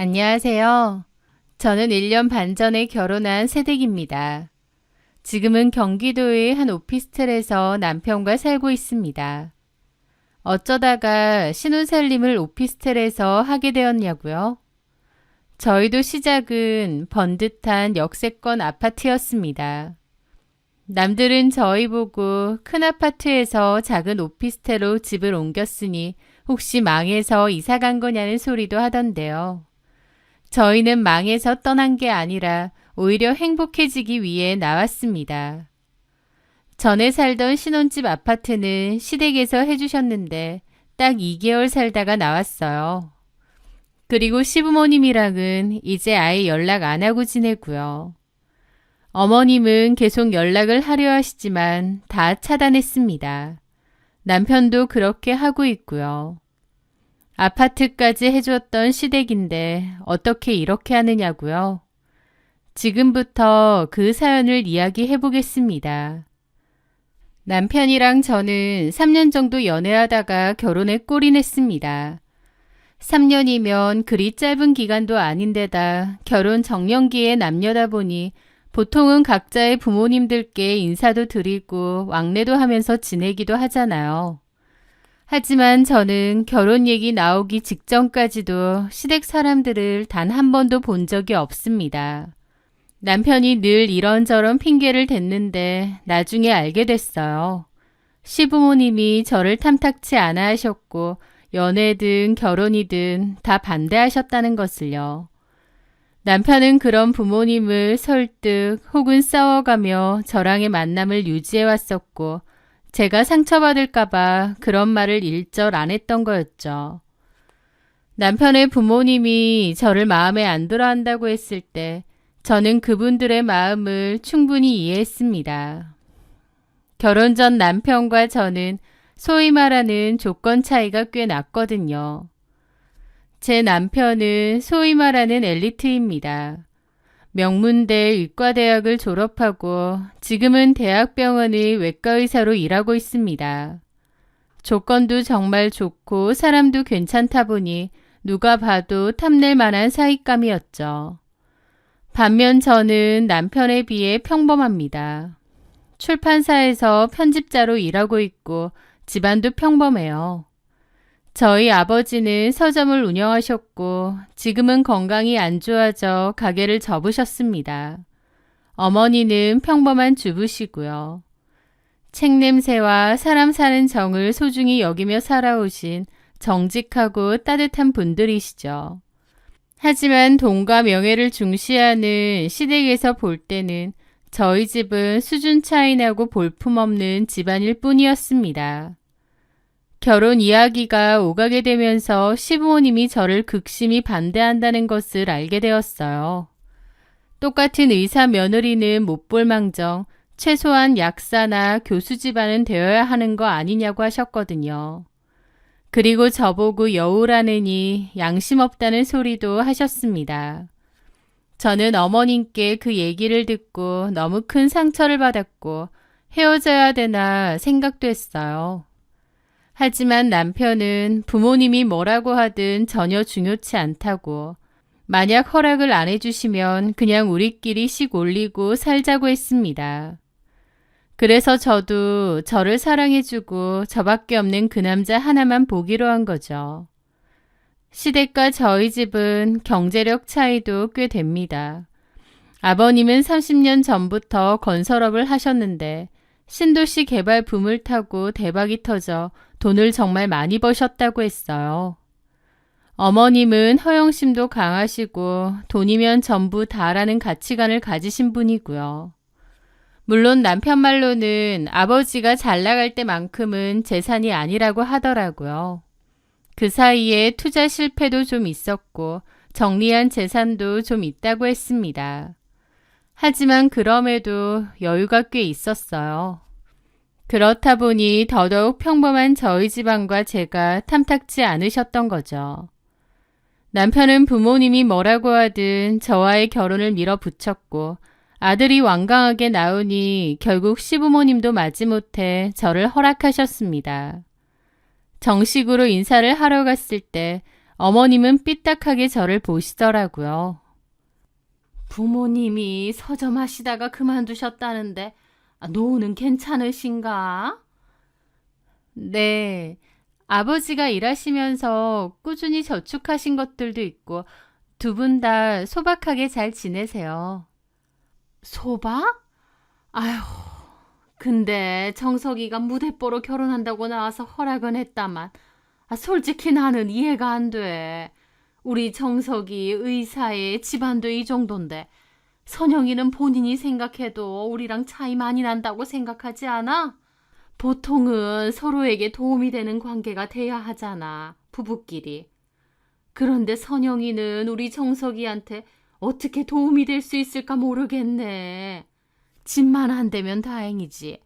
안녕하세요. 저는 1년 반 전에 결혼한 새댁입니다. 지금은 경기도의 한 오피스텔에서 남편과 살고 있습니다. 어쩌다가 신혼살림을 오피스텔에서 하게 되었냐고요? 저희도 시작은 번듯한 역세권 아파트였습니다. 남들은 저희 보고 큰 아파트에서 작은 오피스텔로 집을 옮겼으니 혹시 망해서 이사 간 거냐는 소리도 하던데요. 저희는 망해서 떠난 게 아니라 오히려 행복해지기 위해 나왔습니다. 전에 살던 신혼집 아파트는 시댁에서 해주셨는데 딱 2개월 살다가 나왔어요. 그리고 시부모님이랑은 이제 아예 연락 안 하고 지내고요. 어머님은 계속 연락을 하려 하시지만 다 차단했습니다. 남편도 그렇게 하고 있고요. 아파트까지 해줬던 시댁인데 어떻게 이렇게 하느냐고요? 지금부터 그 사연을 이야기해 보겠습니다. 남편이랑 저는 3년 정도 연애하다가 결혼에 골인했습니다. 3년이면 그리 짧은 기간도 아닌데다 결혼 정년기에 남녀다 보니 보통은 각자의 부모님들께 인사도 드리고 왕래도 하면서 지내기도 하잖아요. 하지만 저는 결혼 얘기 나오기 직전까지도 시댁 사람들을 단 한 번도 본 적이 없습니다. 남편이 늘 이런저런 핑계를 댔는데 나중에 알게 됐어요. 시부모님이 저를 탐탁치 않아 하셨고 연애든 결혼이든 다 반대하셨다는 것을요. 남편은 그런 부모님을 설득 혹은 싸워가며 저랑의 만남을 유지해 왔었고 제가 상처받을까봐 그런 말을 일절 안 했던 거였죠. 남편의 부모님이 저를 마음에 안 들어 한다고 했을 때 저는 그분들의 마음을 충분히 이해했습니다. 결혼 전 남편과 저는 소위 말하는 조건 차이가 꽤 났거든요. 제 남편은 소위 말하는 엘리트입니다. 명문대 의과대학을 졸업하고 지금은 대학병원의 외과의사로 일하고 있습니다. 조건도 정말 좋고 사람도 괜찮다 보니 누가 봐도 탐낼 만한 사윗감이었죠. 반면 저는 남편에 비해 평범합니다. 출판사에서 편집자로 일하고 있고 집안도 평범해요. 저희 아버지는 서점을 운영하셨고 지금은 건강이 안 좋아져 가게를 접으셨습니다. 어머니는 평범한 주부시고요. 책 냄새와 사람 사는 정을 소중히 여기며 살아오신 정직하고 따뜻한 분들이시죠. 하지만 돈과 명예를 중시하는 시댁에서 볼 때는 저희 집은 수준 차이 나고 볼품없는 집안일 뿐이었습니다. 결혼 이야기가 오가게 되면서 시부모님이 저를 극심히 반대한다는 것을 알게 되었어요. 똑같은 의사 며느리는 못 볼 망정 최소한 약사나 교수 집안은 되어야 하는 거 아니냐고 하셨거든요. 그리고 저보고 여우라느니 양심 없다는 소리도 하셨습니다. 저는 어머님께 그 얘기를 듣고 너무 큰 상처를 받았고 헤어져야 되나 생각도 했어요. 하지만 남편은 부모님이 뭐라고 하든 전혀 중요치 않다고 만약 허락을 안 해주시면 그냥 우리끼리 씩 올리고 살자고 했습니다. 그래서 저도 저를 사랑해주고 저밖에 없는 그 남자 하나만 보기로 한 거죠. 시댁과 저희 집은 경제력 차이도 꽤 됩니다. 아버님은 30년 전부터 건설업을 하셨는데 신도시 개발 붐을 타고 대박이 터져 돈을 정말 많이 버셨다고 했어요. 어머님은 허영심도 강하시고 돈이면 전부 다라는 가치관을 가지신 분이고요. 물론 남편 말로는 아버지가 잘 나갈 때만큼은 재산이 아니라고 하더라고요. 그 사이에 투자 실패도 좀 있었고 정리한 재산도 좀 있다고 했습니다. 하지만 그럼에도 여유가 꽤 있었어요. 그렇다 보니 더더욱 평범한 저희 집안과 제가 탐탁지 않으셨던 거죠. 남편은 부모님이 뭐라고 하든 저와의 결혼을 밀어붙였고 아들이 완강하게 나오니 결국 시부모님도 마지못해 저를 허락하셨습니다. 정식으로 인사를 하러 갔을 때 어머님은 삐딱하게 저를 보시더라고요. 부모님이 서점하시다가 그만두셨다는데 노후는 괜찮으신가? 네, 아버지가 일하시면서 꾸준히 저축하신 것들도 있고 두 분 다 소박하게 잘 지내세요. 소박? 아휴, 근데 정석이가 무대뽀로 결혼한다고 나와서 허락은 했다만 솔직히 나는 이해가 안 돼. 우리 정석이 의사에 집안도 이 정도인데 선영이는 본인이 생각해도 우리랑 차이 많이 난다고 생각하지 않아? 보통은 서로에게 도움이 되는 관계가 돼야 하잖아, 부부끼리. 그런데 선영이는 우리 정석이한테 어떻게 도움이 될 수 있을까 모르겠네. 집만 안 되면 다행이지.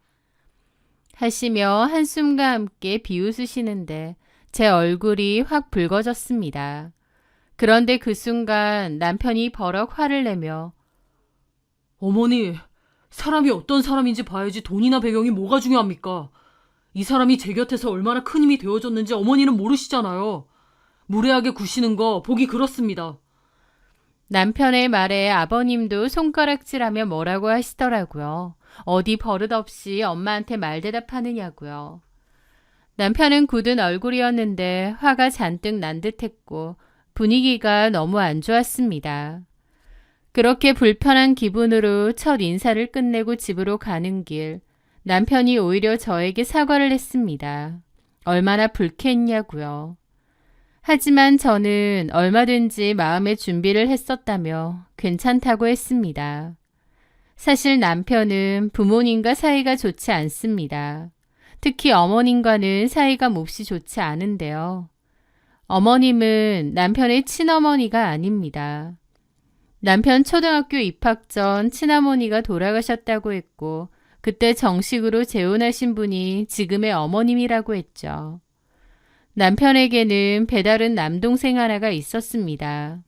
하시며 한숨과 함께 비웃으시는데 제 얼굴이 확 붉어졌습니다. 그런데 그 순간 남편이 버럭 화를 내며 어머니, 사람이 어떤 사람인지 봐야지 돈이나 배경이 뭐가 중요합니까? 이 사람이 제 곁에서 얼마나 큰 힘이 되어줬는지 어머니는 모르시잖아요. 무례하게 구시는 거 보기 그렇습니다. 남편의 말에 아버님도 손가락질하며 뭐라고 하시더라고요. 어디 버릇없이 엄마한테 말대답하느냐고요. 남편은 굳은 얼굴이었는데 화가 잔뜩 난 듯했고 분위기가 너무 안 좋았습니다. 그렇게 불편한 기분으로 첫 인사를 끝내고 집으로 가는 길, 남편이 오히려 저에게 사과를 했습니다. 얼마나 불쾌했냐고요. 하지만 저는 얼마든지 마음의 준비를 했었다며 괜찮다고 했습니다. 사실 남편은 부모님과 사이가 좋지 않습니다. 특히 어머님과는 사이가 몹시 좋지 않은데요. 어머님은 남편의 친어머니가 아닙니다. 남편 초등학교 입학 전 친어머니가 돌아가셨다고 했고 그때 정식으로 재혼하신 분이 지금의 어머님이라고 했죠. 남편에게는 배다른 남동생 하나가 있었습니다.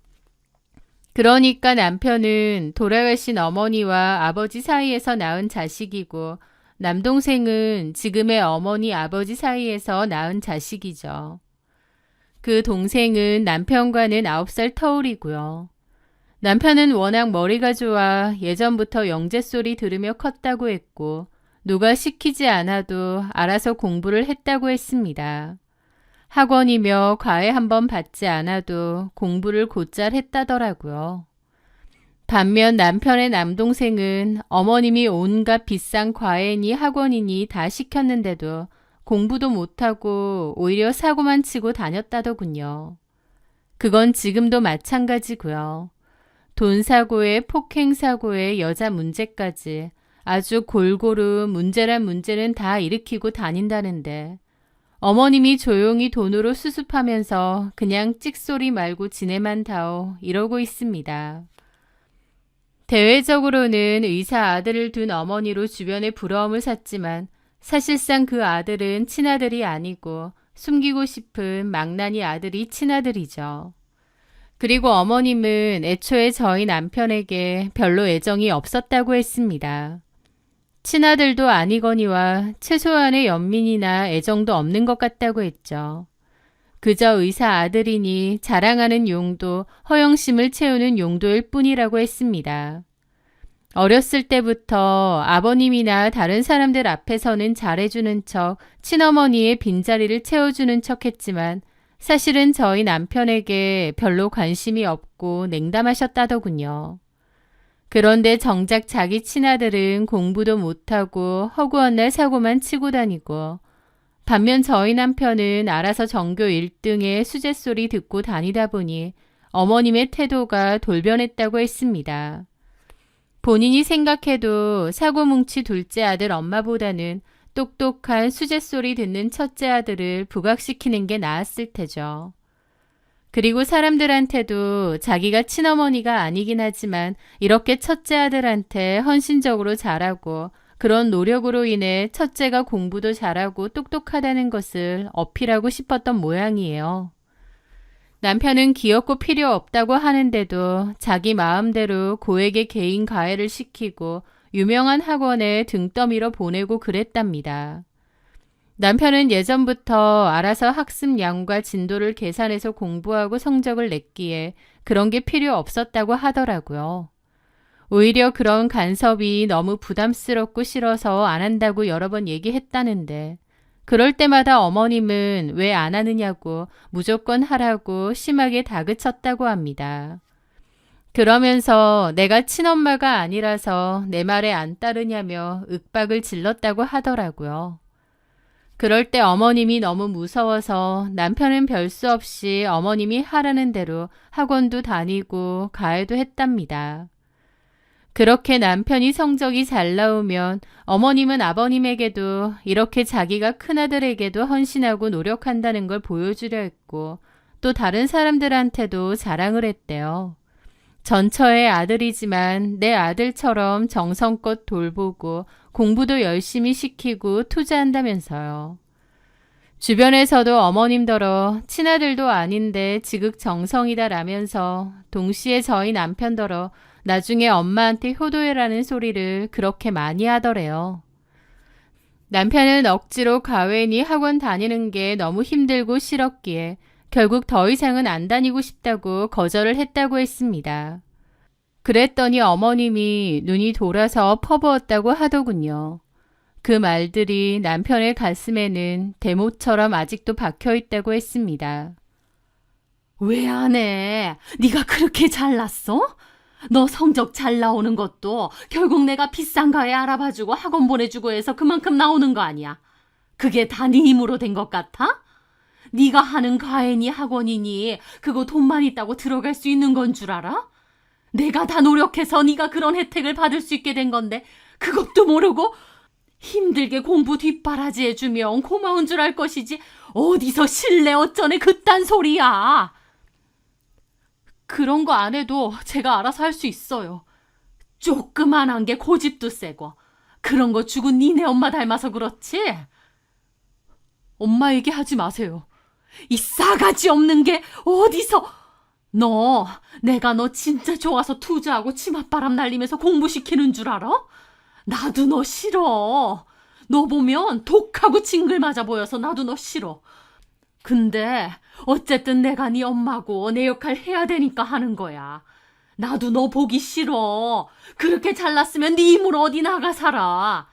그러니까 남편은 돌아가신 어머니와 아버지 사이에서 낳은 자식이고 남동생은 지금의 어머니 아버지 사이에서 낳은 자식이죠. 그 동생은 남편과는 9살 터울이고요. 남편은 워낙 머리가 좋아 예전부터 영재 소리 들으며 컸다고 했고 누가 시키지 않아도 알아서 공부를 했다고 했습니다. 학원이며 과외 한 번 받지 않아도 공부를 곧잘 했다더라고요. 반면 남편의 남동생은 어머님이 온갖 비싼 과외니 학원이니 다 시켰는데도 공부도 못하고 오히려 사고만 치고 다녔다더군요. 그건 지금도 마찬가지고요. 돈 사고에 폭행 사고에 여자 문제까지 아주 골고루 문제란 문제는 다 일으키고 다닌다는데 어머님이 조용히 돈으로 수습하면서 그냥 찍소리 말고 지내만 다오 이러고 있습니다. 대외적으로는 의사 아들을 둔 어머니로 주변에 부러움을 샀지만 사실상 그 아들은 친아들이 아니고 숨기고 싶은 망나니 아들이 친아들이죠. 그리고 어머님은 애초에 저희 남편에게 별로 애정이 없었다고 했습니다. 친아들도 아니거니와 최소한의 연민이나 애정도 없는 것 같다고 했죠. 그저 의사 아들이니 자랑하는 용도, 허영심을 채우는 용도일 뿐이라고 했습니다. 어렸을 때부터 아버님이나 다른 사람들 앞에서는 잘해주는 척, 친어머니의 빈자리를 채워주는 척 했지만 사실은 저희 남편에게 별로 관심이 없고 냉담하셨다더군요. 그런데 정작 자기 친아들은 공부도 못하고 허구한 날 사고만 치고 다니고 반면 저희 남편은 알아서 전교 1등의 수제소리 듣고 다니다 보니 어머님의 태도가 돌변했다고 했습니다. 본인이 생각해도 사고뭉치 둘째 아들 엄마보다는 똑똑한 수제소리 듣는 첫째 아들을 부각시키는 게 나았을 테죠. 그리고 사람들한테도 자기가 친어머니가 아니긴 하지만 이렇게 첫째 아들한테 헌신적으로 잘하고 그런 노력으로 인해 첫째가 공부도 잘하고 똑똑하다는 것을 어필하고 싶었던 모양이에요. 남편은 귀엽고 필요 없다고 하는데도 자기 마음대로 고액의 개인 과외를 시키고 유명한 학원에 등떠밀어 보내고 그랬답니다. 남편은 예전부터 알아서 학습량과 진도를 계산해서 공부하고 성적을 냈기에 그런 게 필요 없었다고 하더라고요. 오히려 그런 간섭이 너무 부담스럽고 싫어서 안 한다고 여러 번 얘기했다는데 그럴 때마다 어머님은 왜 안 하느냐고 무조건 하라고 심하게 다그쳤다고 합니다. 그러면서 내가 친엄마가 아니라서 내 말에 안 따르냐며 윽박을 질렀다고 하더라고요. 그럴 때 어머님이 너무 무서워서 남편은 별 수 없이 어머님이 하라는 대로 학원도 다니고 가해도 했답니다. 그렇게 남편이 성적이 잘 나오면 어머님은 아버님에게도 이렇게 자기가 큰아들에게도 헌신하고 노력한다는 걸 보여주려 했고 또 다른 사람들한테도 자랑을 했대요. 전처의 아들이지만 내 아들처럼 정성껏 돌보고 공부도 열심히 시키고 투자한다면서요. 주변에서도 어머님더러 친아들도 아닌데 지극정성이다라면서 동시에 저희 남편더러 나중에 엄마한테 효도해라는 소리를 그렇게 많이 하더래요. 남편은 억지로 가외니 학원 다니는 게 너무 힘들고 싫었기에 결국 더 이상은 안 다니고 싶다고 거절을 했다고 했습니다. 그랬더니 어머님이 눈이 돌아서 퍼부었다고 하더군요. 그 말들이 남편의 가슴에는 대못처럼 아직도 박혀있다고 했습니다. 왜 안 해? 네가 그렇게 잘났어? 너 성적 잘 나오는 것도 결국 내가 비싼 가에 알아봐주고 학원 보내주고 해서 그만큼 나오는 거 아니야. 그게 다 네 힘으로 된 것 같아? 네가 하는 가해니 학원이니 그거 돈만 있다고 들어갈 수 있는 건 줄 알아? 내가 다 노력해서 네가 그런 혜택을 받을 수 있게 된 건데 그것도 모르고 힘들게 공부 뒷바라지 해주면 고마운 줄 알 것이지 어디서 실내 어쩌네 그딴 소리야. 그런 거 안 해도 제가 알아서 할 수 있어요. 조그만한 게 고집도 세고 그런 거 죽은 니네 엄마 닮아서 그렇지? 엄마 얘기하지 마세요. 이 싸가지 없는 게 어디서... 내가 너 진짜 좋아서 투자하고 치맛바람 날리면서 공부시키는 줄 알아? 나도 너 싫어. 너 보면 독하고 징글 맞아 보여서 나도 너 싫어. 근데 어쨌든 내가 네 엄마고 내 역할 해야 되니까 하는 거야. 나도 너 보기 싫어. 그렇게 잘났으면 네 힘으로 어디 나가 살아.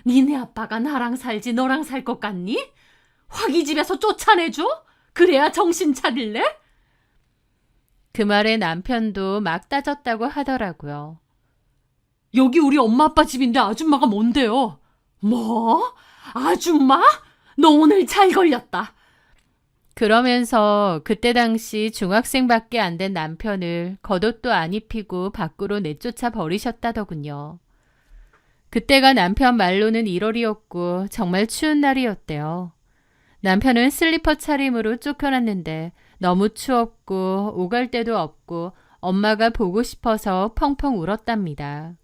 니네 아빠가 나랑 살지 너랑 살 것 같니? 화기 집에서 쫓아내줘? 그래야 정신 차릴래? 그 말에 남편도 막 따졌다고 하더라고요. 여기 우리 엄마 아빠 집인데 아줌마가 뭔데요? 뭐? 아줌마? 너 오늘 잘 걸렸다. 그러면서 그때 당시 중학생밖에 안 된 남편을 겉옷도 안 입히고 밖으로 내쫓아 버리셨다더군요. 그때가 남편 말로는 1월이었고 정말 추운 날이었대요. 남편은 슬리퍼 차림으로 쫓겨났는데 너무 추웠고 오갈 데도 없고 엄마가 보고 싶어서 펑펑 울었답니다.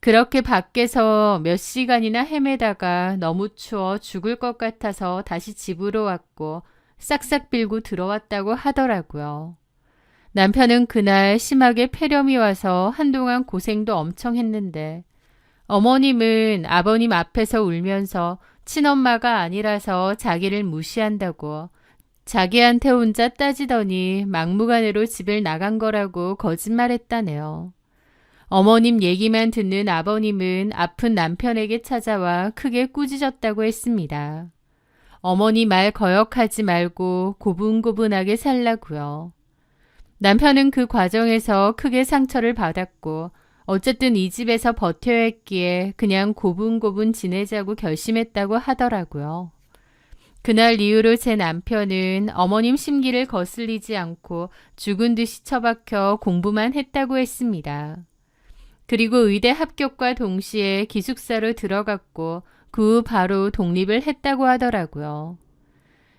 그렇게 밖에서 몇 시간이나 헤매다가 너무 추워 죽을 것 같아서 다시 집으로 왔고 싹싹 빌고 들어왔다고 하더라고요. 남편은 그날 심하게 폐렴이 와서 한동안 고생도 엄청 했는데 어머님은 아버님 앞에서 울면서 친엄마가 아니라서 자기를 무시한다고 자기한테 혼자 따지더니 막무가내로 집을 나간 거라고 거짓말했다네요. 어머님 얘기만 듣는 아버님은 아픈 남편에게 찾아와 크게 꾸짖었다고 했습니다. 어머니 말 거역하지 말고 고분고분하게 살라고요. 남편은 그 과정에서 크게 상처를 받았고 어쨌든 이 집에서 버텨야 했기에 그냥 고분고분 지내자고 결심했다고 하더라고요. 그날 이후로 제 남편은 어머님 심기를 거슬리지 않고 죽은 듯이 처박혀 공부만 했다고 했습니다. 그리고 의대 합격과 동시에 기숙사로 들어갔고 그 후 바로 독립을 했다고 하더라고요.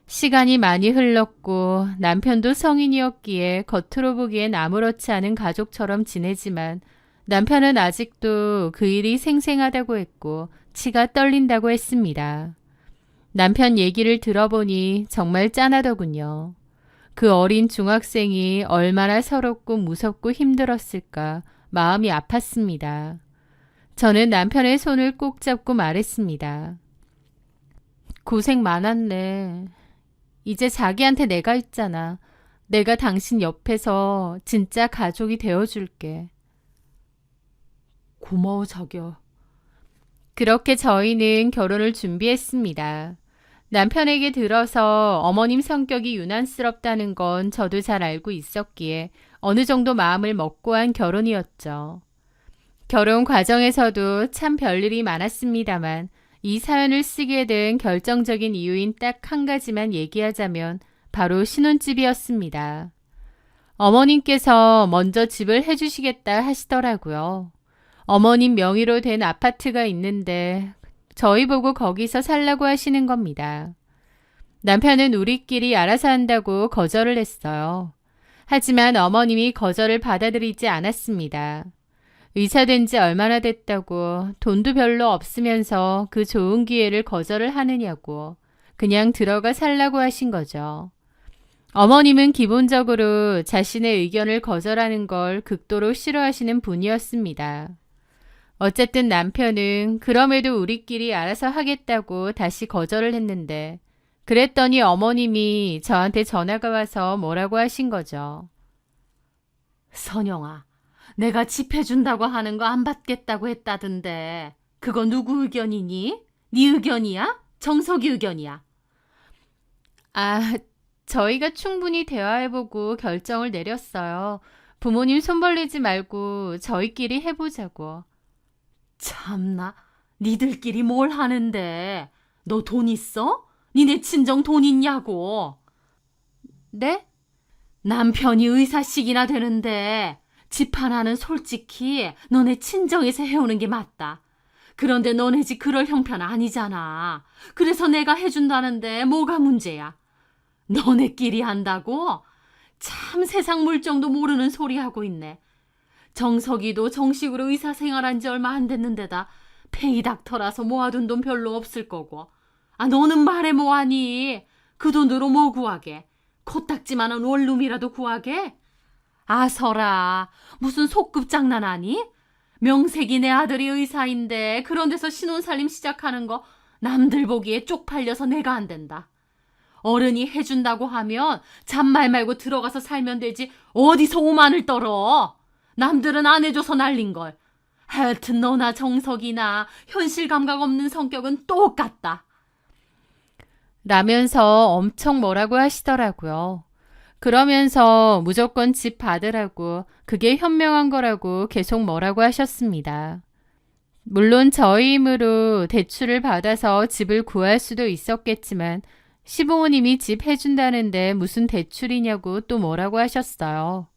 시간이 많이 흘렀고 남편도 성인이었기에 겉으로 보기엔 아무렇지 않은 가족처럼 지내지만 남편은 아직도 그 일이 생생하다고 했고 치가 떨린다고 했습니다. 남편 얘기를 들어보니 정말 짠하더군요. 그 어린 중학생이 얼마나 서럽고 무섭고 힘들었을까 마음이 아팠습니다. 저는 남편의 손을 꼭 잡고 말했습니다. 고생 많았네. 이제 자기한테 내가 있잖아. 내가 당신 옆에서 진짜 가족이 되어줄게. 고마워, 자기야. 그렇게 저희는 결혼을 준비했습니다. 남편에게 들어서 어머님 성격이 유난스럽다는 건 저도 잘 알고 있었기에 어느 정도 마음을 먹고 한 결혼이었죠. 결혼 과정에서도 참 별일이 많았습니다만 이 사연을 쓰게 된 결정적인 이유인 딱 한 가지만 얘기하자면 바로 신혼집이었습니다. 어머님께서 먼저 집을 해주시겠다 하시더라고요. 어머님 명의로 된 아파트가 있는데 저희 보고 거기서 살라고 하시는 겁니다. 남편은 우리끼리 알아서 한다고 거절을 했어요. 하지만 어머님이 거절을 받아들이지 않았습니다. 의사된 지 얼마나 됐다고 돈도 별로 없으면서 그 좋은 기회를 거절을 하느냐고 그냥 들어가 살라고 하신 거죠. 어머님은 기본적으로 자신의 의견을 거절하는 걸 극도로 싫어하시는 분이었습니다. 어쨌든 남편은 그럼에도 우리끼리 알아서 하겠다고 다시 거절을 했는데 그랬더니 어머님이 저한테 전화가 와서 뭐라고 하신 거죠. 선영아, 내가 집 해준다고 하는 거 안 받겠다고 했다던데 그거 누구 의견이니? 네 의견이야? 정석이 의견이야? 아, 저희가 충분히 대화해보고 결정을 내렸어요. 부모님 손 벌리지 말고 저희끼리 해보자고. 참나, 니들끼리 뭘 하는데? 너 돈 있어? 니네 친정 돈 있냐고? 네? 남편이 의사씩이나 되는데 집 하나는 솔직히 너네 친정에서 해오는 게 맞다. 그런데 너네 집 그럴 형편 아니잖아. 그래서 내가 해준다는데 뭐가 문제야? 너네끼리 한다고? 참 세상 물정도 모르는 소리 하고 있네. 정석이도 정식으로 의사 생활한 지 얼마 안 됐는데다 페이닥터라서 모아둔 돈 별로 없을 거고. 아, 너는 말해 뭐하니? 그 돈으로 뭐 구하게? 코딱지만한 원룸이라도 구하게? 아서라, 무슨 속급 장난하니? 명색이 내 아들이 의사인데 그런 데서 신혼살림 시작하는 거 남들 보기에 쪽팔려서 내가 안 된다. 어른이 해준다고 하면 잔말 말고 들어가서 살면 되지 어디서 오만을 떨어. 남들은 안 해줘서 날린걸. 하여튼 너나 정석이나 현실 감각 없는 성격은 똑같다. 라면서 엄청 뭐라고 하시더라고요. 그러면서 무조건 집 받으라고 그게 현명한 거라고 계속 뭐라고 하셨습니다. 물론 저희 힘으로 대출을 받아서 집을 구할 수도 있었겠지만 시부모님이 집 해준다는데 무슨 대출이냐고 또 뭐라고 하셨어요.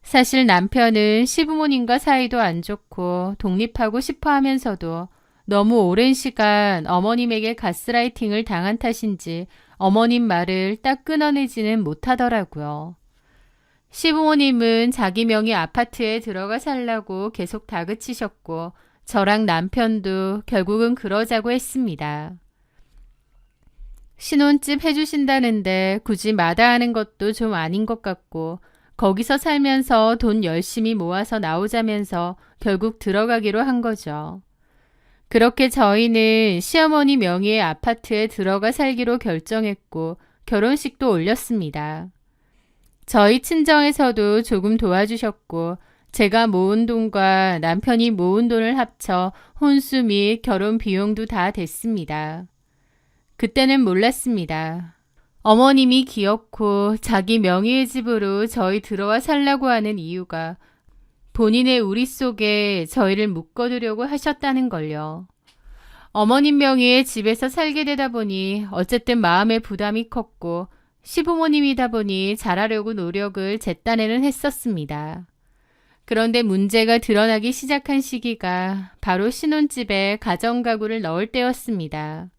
사실 남편은 시부모님과 사이도 안 좋고 독립하고 싶어 하면서도 너무 오랜 시간 어머님에게 가스라이팅을 당한 탓인지 어머님 말을 딱 끊어내지는 못하더라고요. 시부모님은 자기 명의 아파트에 들어가 살라고 계속 다그치셨고 저랑 남편도 결국은 그러자고 했습니다. 신혼집 해주신다는데 굳이 마다하는 것도 좀 아닌 것 같고 거기서 살면서 돈 열심히 모아서 나오자면서 결국 들어가기로 한 거죠. 그렇게 저희는 시어머니 명의의 아파트에 들어가 살기로 결정했고 결혼식도 올렸습니다. 저희 친정에서도 조금 도와주셨고 제가 모은 돈과 남편이 모은 돈을 합쳐 혼수 및 결혼 비용도 다 됐습니다. 그때는 몰랐습니다. 어머님이 기어코 자기 명의의 집으로 저희 들어와 살라고 하는 이유가 본인의 우리 속에 저희를 묶어두려고 하셨다는 걸요. 어머님 명의의 집에서 살게 되다 보니 어쨌든 마음의 부담이 컸고 시부모님이다 보니 잘하려고 노력을 제 딴에는 했었습니다. 그런데 문제가 드러나기 시작한 시기가 바로 신혼집에 가정가구를 넣을 때였습니다.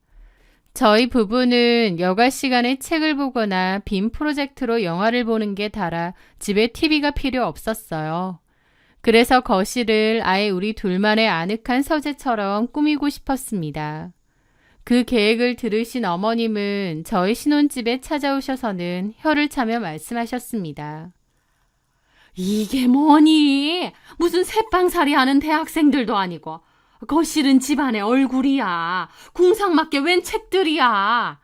저희 부부는 여가 시간에 책을 보거나 빔 프로젝트로 영화를 보는 게 달아 집에 TV가 필요 없었어요. 그래서 거실을 아예 우리 둘만의 아늑한 서재처럼 꾸미고 싶었습니다. 그 계획을 들으신 어머님은 저희 신혼집에 찾아오셔서는 혀를 차며 말씀하셨습니다. 이게 뭐니? 무슨 새빵살이 하는 대학생들도 아니고 거실은 집안의 얼굴이야. 궁상맞게 웬 책들이야.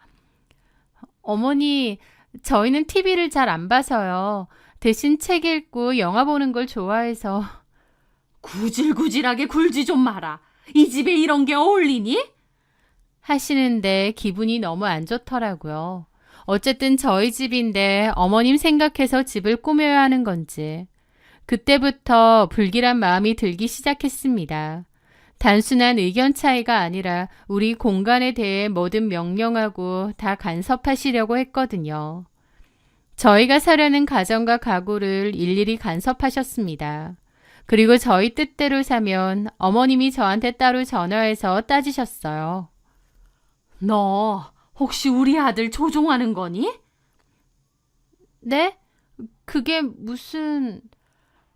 어머니, 저희는 TV를 잘 안 봐서요. 대신 책 읽고 영화 보는 걸 좋아해서. 구질구질하게 굴지 좀 마라. 이 집에 이런 게 어울리니? 하시는데 기분이 너무 안 좋더라고요. 어쨌든 저희 집인데 어머님 생각해서 집을 꾸며야 하는 건지. 그때부터 불길한 마음이 들기 시작했습니다. 단순한 의견 차이가 아니라 우리 공간에 대해 뭐든 명령하고 다 간섭하시려고 했거든요. 저희가 사려는 가정과 가구를 일일이 간섭하셨습니다. 그리고 저희 뜻대로 사면 어머님이 저한테 따로 전화해서 따지셨어요. 너 혹시 우리 아들 조종하는 거니? 네? 그게 무슨...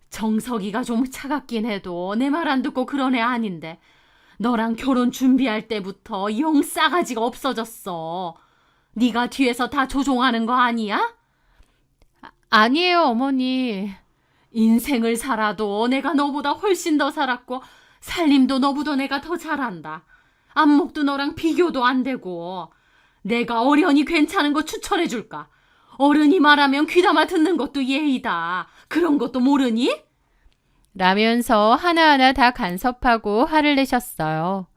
정석이가 좀 차갑긴 해도 내 말 안 듣고 그런 애 아닌데 너랑 결혼 준비할 때부터 영 싸가지가 없어졌어. 네가 뒤에서 다 조종하는 거 아니야? 아니에요, 어머니. 인생을 살아도 내가 너보다 훨씬 더 살았고 살림도 너보다 내가 더 잘한다. 안목도 너랑 비교도 안 되고 내가 어련히 괜찮은 거 추천해 줄까? 어른이 말하면 귀담아 듣는 것도 예의다. 그런 것도 모르니? 라면서 하나하나 다 간섭하고 화를 내셨어요.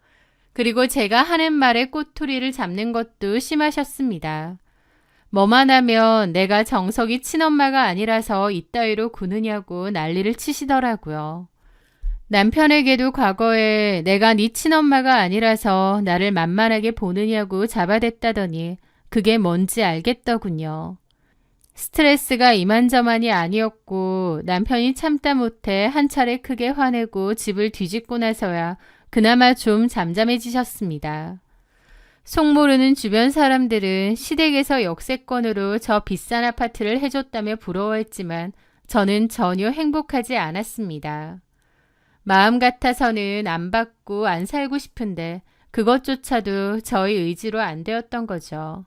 그리고 제가 하는 말에 꼬투리를 잡는 것도 심하셨습니다. 뭐만 하면 내가 정석이 친엄마가 아니라서 이따위로 구느냐고 난리를 치시더라고요. 남편에게도 과거에 내가 네 친엄마가 아니라서 나를 만만하게 보느냐고 잡아댔다더니 그게 뭔지 알겠더군요. 스트레스가 이만저만이 아니었고 남편이 참다 못해 한 차례 크게 화내고 집을 뒤집고 나서야 그나마 좀 잠잠해지셨습니다. 속 모르는 주변 사람들은 시댁에서 역세권으로 저 비싼 아파트를 해줬다며 부러워했지만 저는 전혀 행복하지 않았습니다. 마음 같아서는 안 받고 안 살고 싶은데 그것조차도 저희 의지로 안 되었던 거죠.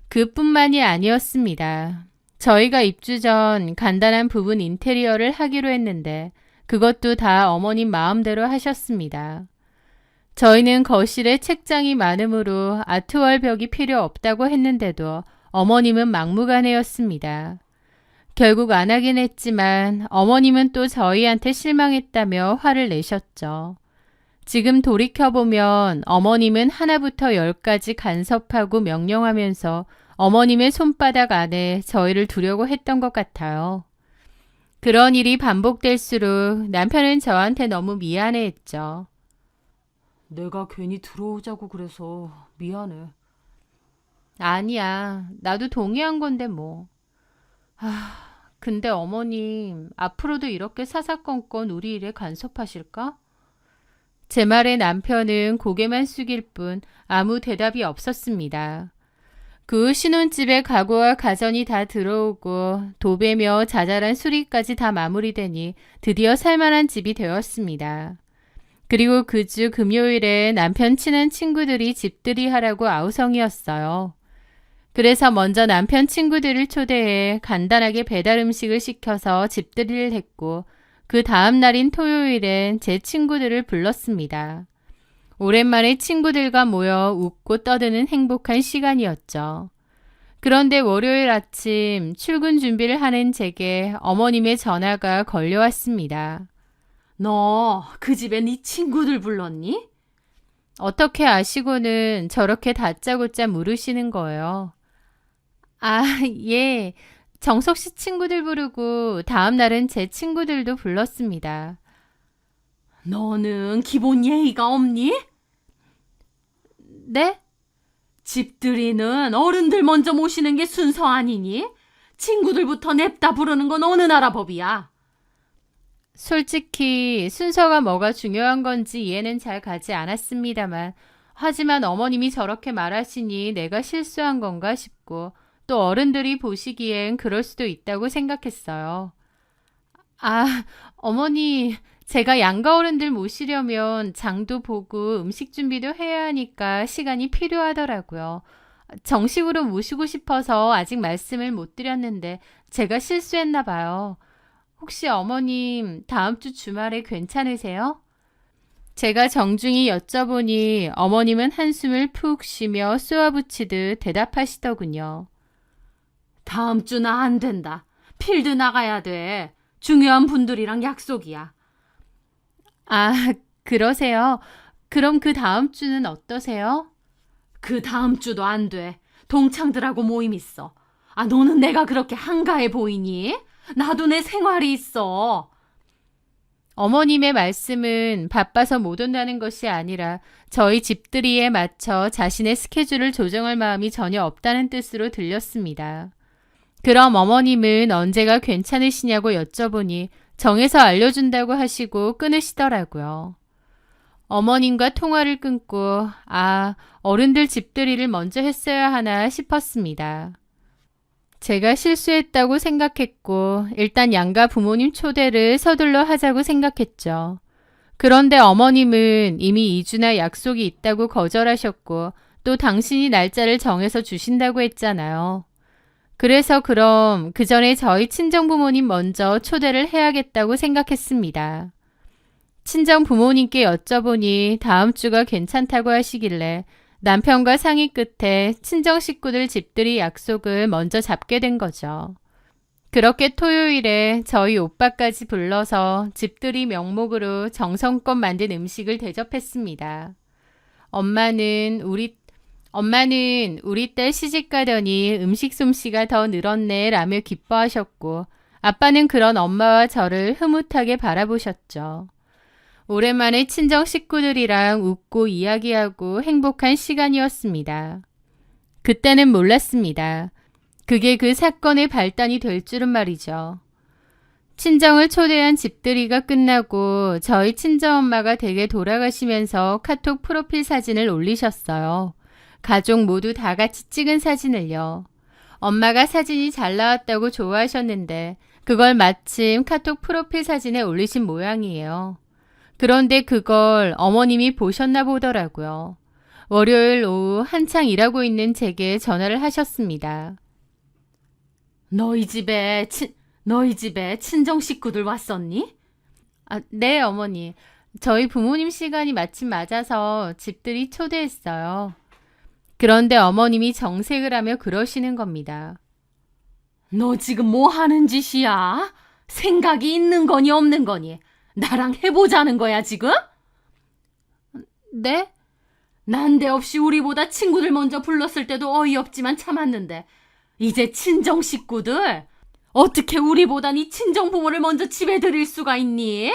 그뿐만이 아니었습니다. 저희가 입주 전 간단한 부분 인테리어를 하기로 했는데 그것도 다 어머님 마음대로 하셨습니다. 저희는 거실에 책장이 많으므로 아트월 벽이 필요 없다고 했는데도 어머님은 막무가내였습니다. 결국 안 하긴 했지만 어머님은 또 저희한테 실망했다며 화를 내셨죠. 지금 돌이켜보면 어머님은 하나부터 열까지 간섭하고 명령하면서 어머님의 손바닥 안에 저희를 두려고 했던 것 같아요. 그런 일이 반복될수록 남편은 저한테 너무 미안해했죠. 내가 괜히 들어오자고 그래서 미안해. 아니야, 나도 동의한 건데 뭐. 근데 어머님, 앞으로도 이렇게 사사건건 우리 일에 간섭하실까? 제 말에 남편은 고개만 숙일 뿐 아무 대답이 없었습니다. 그 후 신혼집에 가구와 가전이 다 들어오고 도배며 자잘한 수리까지 다 마무리되니 드디어 살만한 집이 되었습니다. 그리고 그 주 금요일에 남편 친한 친구들이 집들이 하라고 아우성이었어요. 그래서 먼저 남편 친구들을 초대해 간단하게 배달 음식을 시켜서 집들이를 했고 그 다음 날인 토요일엔 제 친구들을 불렀습니다. 오랜만에 친구들과 모여 웃고 떠드는 행복한 시간이었죠. 그런데 월요일 아침 출근 준비를 하는 제게 어머님의 전화가 걸려왔습니다. 너 그 집에 네 친구들 불렀니? 어떻게 아시고는 저렇게 다짜고짜 물으시는 거예요. 아, 예. 정석 씨 친구들 부르고 다음 날은 제 친구들도 불렀습니다. 너는 기본 예의가 없니? 네? 집들이는 어른들 먼저 모시는 게 순서 아니니? 친구들부터 냅다 부르는 건 어느 나라 법이야? 솔직히 순서가 뭐가 중요한 건지 이해는 잘 가지 않았습니다만 하지만 어머님이 저렇게 말하시니 내가 실수한 건가 싶고 또 어른들이 보시기엔 그럴 수도 있다고 생각했어요. 아, 어머니, 제가 양가 어른들 모시려면 장도 보고 음식 준비도 해야 하니까 시간이 필요하더라고요. 정식으로 모시고 싶어서 아직 말씀을 못 드렸는데 제가 실수했나 봐요. 혹시 어머님 다음 주 주말에 괜찮으세요? 제가 정중히 여쭤보니 어머님은 한숨을 푹 쉬며 쏘아붙이듯 대답하시더군요. 다음 주는 안 된다. 필드 나가야 돼. 중요한 분들이랑 약속이야. 아, 그러세요? 그럼 그 다음 주는 어떠세요? 그 다음 주도 안 돼. 동창들하고 모임 있어. 아, 너는 내가 그렇게 한가해 보이니? 나도 내 생활이 있어. 어머님의 말씀은 바빠서 못 온다는 것이 아니라 저희 집들이에 맞춰 자신의 스케줄을 조정할 마음이 전혀 없다는 뜻으로 들렸습니다. 그럼 어머님은 언제가 괜찮으시냐고 여쭤보니 정해서 알려준다고 하시고 끊으시더라고요. 어머님과 통화를 끊고 어른들 집들이를 먼저 했어야 하나 싶었습니다. 제가 실수했다고 생각했고 일단 양가 부모님 초대를 서둘러 하자고 생각했죠. 그런데 어머님은 이미 2주나 약속이 있다고 거절하셨고 또 당신이 날짜를 정해서 주신다고 했잖아요. 그래서 그럼 그 전에 저희 친정 부모님 먼저 초대를 해야겠다고 생각했습니다. 친정 부모님께 여쭤보니 다음 주가 괜찮다고 하시길래 남편과 상의 끝에 친정 식구들 집들이 약속을 먼저 잡게 된 거죠. 그렇게 토요일에 저희 오빠까지 불러서 집들이 명목으로 정성껏 만든 음식을 대접했습니다. 엄마는 우리 딸 시집 가더니 음식 솜씨가 더 늘었네 라며 기뻐하셨고 아빠는 그런 엄마와 저를 흐뭇하게 바라보셨죠. 오랜만에 친정 식구들이랑 웃고 이야기하고 행복한 시간이었습니다. 그때는 몰랐습니다. 그게 그 사건의 발단이 될 줄은 말이죠. 친정을 초대한 집들이가 끝나고 저희 친정엄마가 댁에 돌아가시면서 카톡 프로필 사진을 올리셨어요. 가족 모두 다 같이 찍은 사진을요. 엄마가 사진이 잘 나왔다고 좋아하셨는데 그걸 마침 카톡 프로필 사진에 올리신 모양이에요. 그런데 그걸 어머님이 보셨나 보더라고요. 월요일 오후 한창 일하고 있는 제게 전화를 하셨습니다. 너희 집에 친정 식구들 왔었니? 네, 어머니. 저희 부모님 시간이 마침 맞아서 집들이 초대했어요. 그런데 어머님이 정색을 하며 그러시는 겁니다. 너 지금 뭐 하는 짓이야? 생각이 있는 거니 없는 거니? 나랑 해보자는 거야 지금? 네? 난데없이 우리보다 친구들 먼저 불렀을 때도 어이없지만 참았는데 이제 친정 식구들? 어떻게 우리보다 네 친정 부모를 먼저 집에 들일 수가 있니?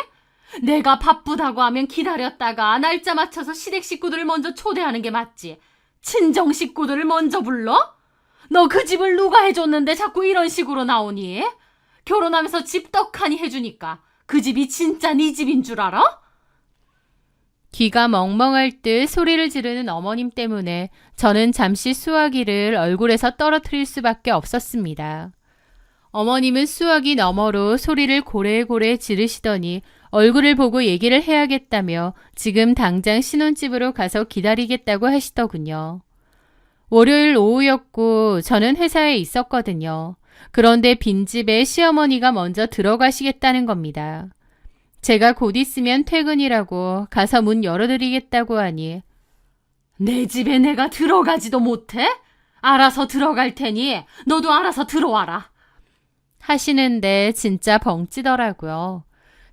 내가 바쁘다고 하면 기다렸다가 날짜 맞춰서 시댁 식구들을 먼저 초대하는 게 맞지. 친정 식구들을 먼저 불러? 너 그 집을 누가 해줬는데 자꾸 이런 식으로 나오니? 결혼하면서 집 떡하니 해주니까 그 집이 진짜 네 집인 줄 알아? 귀가 멍멍할 듯 소리를 지르는 어머님 때문에 저는 잠시 수화기를 얼굴에서 떨어뜨릴 수밖에 없었습니다. 어머님은 수화기 너머로 소리를 고래고래 지르시더니 얼굴을 보고 얘기를 해야겠다며 지금 당장 신혼집으로 가서 기다리겠다고 하시더군요. 월요일 오후였고 저는 회사에 있었거든요. 그런데 빈집에 시어머니가 먼저 들어가시겠다는 겁니다. 제가 곧 있으면 퇴근이라고 가서 문 열어드리겠다고 하니 내 집에 내가 들어가지도 못해? 알아서 들어갈 테니 너도 알아서 들어와라. 하시는데 진짜 벙찌더라고요.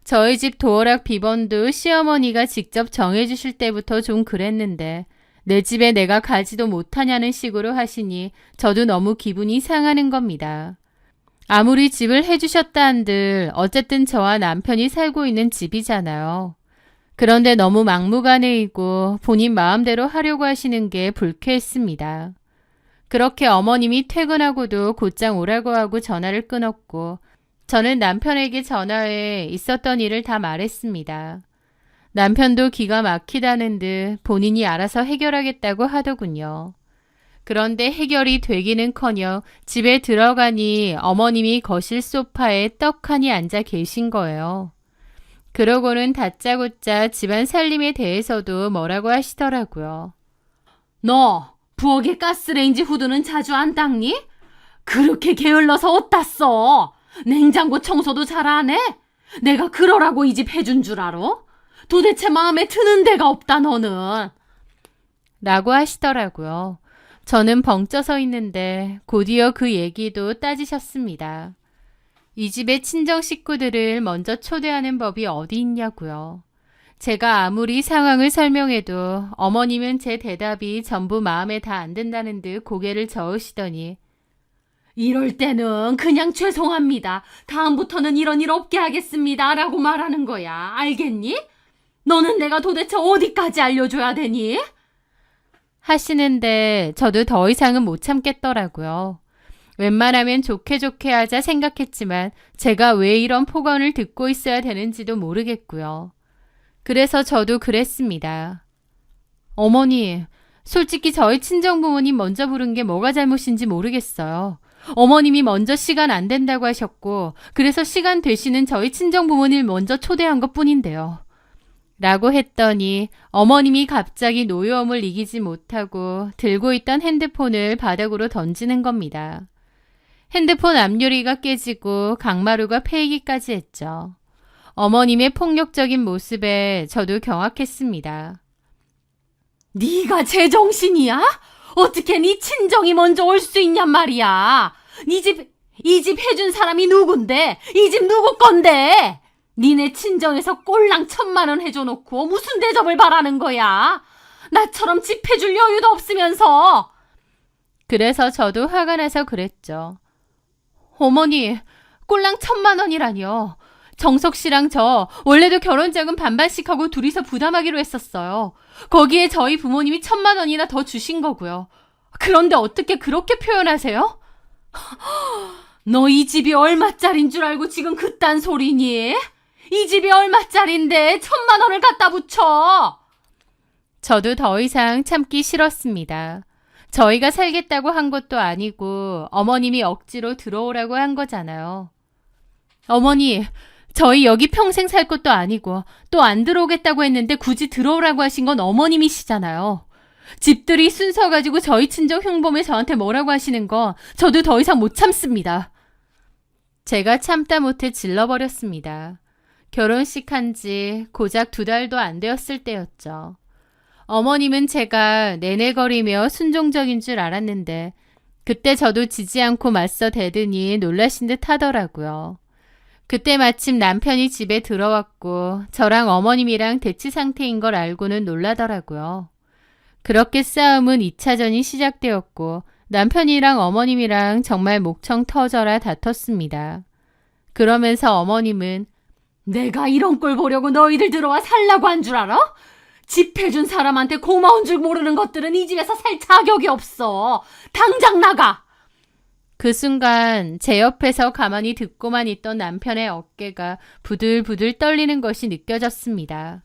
저희 집 도어락 비번도 시어머니가 직접 정해주실 때부터 좀 그랬는데 내 집에 내가 가지도 못하냐는 식으로 하시니 저도 너무 기분이 상하는 겁니다. 아무리 집을 해주셨다 한들 어쨌든 저와 남편이 살고 있는 집이잖아요. 그런데 너무 막무가내이고 본인 마음대로 하려고 하시는 게 불쾌했습니다. 그렇게 어머님이 퇴근하고도 곧장 오라고 하고 전화를 끊었고 저는 남편에게 전화해 있었던 일을 다 말했습니다. 남편도 기가 막히다는 듯 본인이 알아서 해결하겠다고 하더군요. 그런데 해결이 되기는커녕 집에 들어가니 어머님이 거실 소파에 떡하니 앉아 계신 거예요. 그러고는 다짜고짜 집안 살림에 대해서도 뭐라고 하시더라고요. 너 부엌에 가스레인지 후드는 자주 안 닦니? 그렇게 게을러서 어디다 써? 냉장고 청소도 잘 안 해? 내가 그러라고 이 집 해준 줄 알아? 도대체 마음에 드는 데가 없다, 너는. 라고 하시더라고요. 저는 벙쪄 서 있는데 곧이어 그 얘기도 따지셨습니다. 이 집의 친정 식구들을 먼저 초대하는 법이 어디 있냐고요. 제가 아무리 상황을 설명해도 어머님은 제 대답이 전부 마음에 다 안 든다는 듯 고개를 저으시더니 이럴 때는 그냥 죄송합니다. 다음부터는 이런 일 없게 하겠습니다. 라고 말하는 거야. 알겠니? 너는 내가 도대체 어디까지 알려줘야 되니? 하시는데 저도 더 이상은 못 참겠더라고요. 웬만하면 좋게 좋게 하자 생각했지만 제가 왜 이런 폭언을 듣고 있어야 되는지도 모르겠고요. 그래서 저도 그랬습니다. 어머니, 솔직히 저희 친정부모님 먼저 부른 게 뭐가 잘못인지 모르겠어요. 어머님이 먼저 시간 안 된다고 하셨고 그래서 시간 되시는 저희 친정부모님 먼저 초대한 것뿐인데요. 라고 했더니 어머님이 갑자기 노여움을 이기지 못하고 들고 있던 핸드폰을 바닥으로 던지는 겁니다. 핸드폰 앞유리가 깨지고 강마루가 패이기까지 했죠. 어머님의 폭력적인 모습에 저도 경악했습니다. 네가 제정신이야? 어떻게 네 친정이 먼저 올 수 있냔 말이야. 이 집 해준 사람이 누군데? 이 집 누구 건데? 니네 친정에서 꼴랑 1,000만 원 해줘놓고 무슨 대접을 바라는 거야? 나처럼 집 해줄 여유도 없으면서. 그래서 저도 화가 나서 그랬죠. 어머니, 꼴랑 1,000만 원이라니요. 정석 씨랑 저 원래도 결혼자금 반반씩 하고 둘이서 부담하기로 했었어요. 거기에 저희 부모님이 1,000만 원이나 더 주신 거고요. 그런데 어떻게 그렇게 표현하세요? 너 이 집이 얼마짜린 줄 알고 지금 그딴 소리니? 이 집이 얼마짜린데 1,000만 원을 갖다 붙여? 저도 더 이상 참기 싫었습니다. 저희가 살겠다고 한 것도 아니고 어머님이 억지로 들어오라고 한 거잖아요. 어머니, 저희 여기 평생 살 것도 아니고 또 안 들어오겠다고 했는데 굳이 들어오라고 하신 건 어머님이시잖아요. 집들이 순서 가지고 저희 친정 흉범에 저한테 뭐라고 하시는 거 저도 더 이상 못 참습니다. 제가 참다 못해 질러버렸습니다. 결혼식 한 지 고작 2달도 안 되었을 때였죠. 어머님은 제가 내내거리며 순종적인 줄 알았는데 그때 저도 지지 않고 맞서 대더니 놀라신 듯 하더라고요. 그때 마침 남편이 집에 들어왔고 저랑 어머님이랑 대치 상태인 걸 알고는 놀라더라고요. 그렇게 싸움은 2차전이 시작되었고 남편이랑 어머님이랑 정말 목청 터져라 다퉜습니다. 그러면서 어머님은 내가 이런 꼴 보려고 너희들 들어와 살라고 한 줄 알아? 집 해준 사람한테 고마운 줄 모르는 것들은 이 집에서 살 자격이 없어. 당장 나가! 그 순간 제 옆에서 가만히 듣고만 있던 남편의 어깨가 부들부들 떨리는 것이 느껴졌습니다.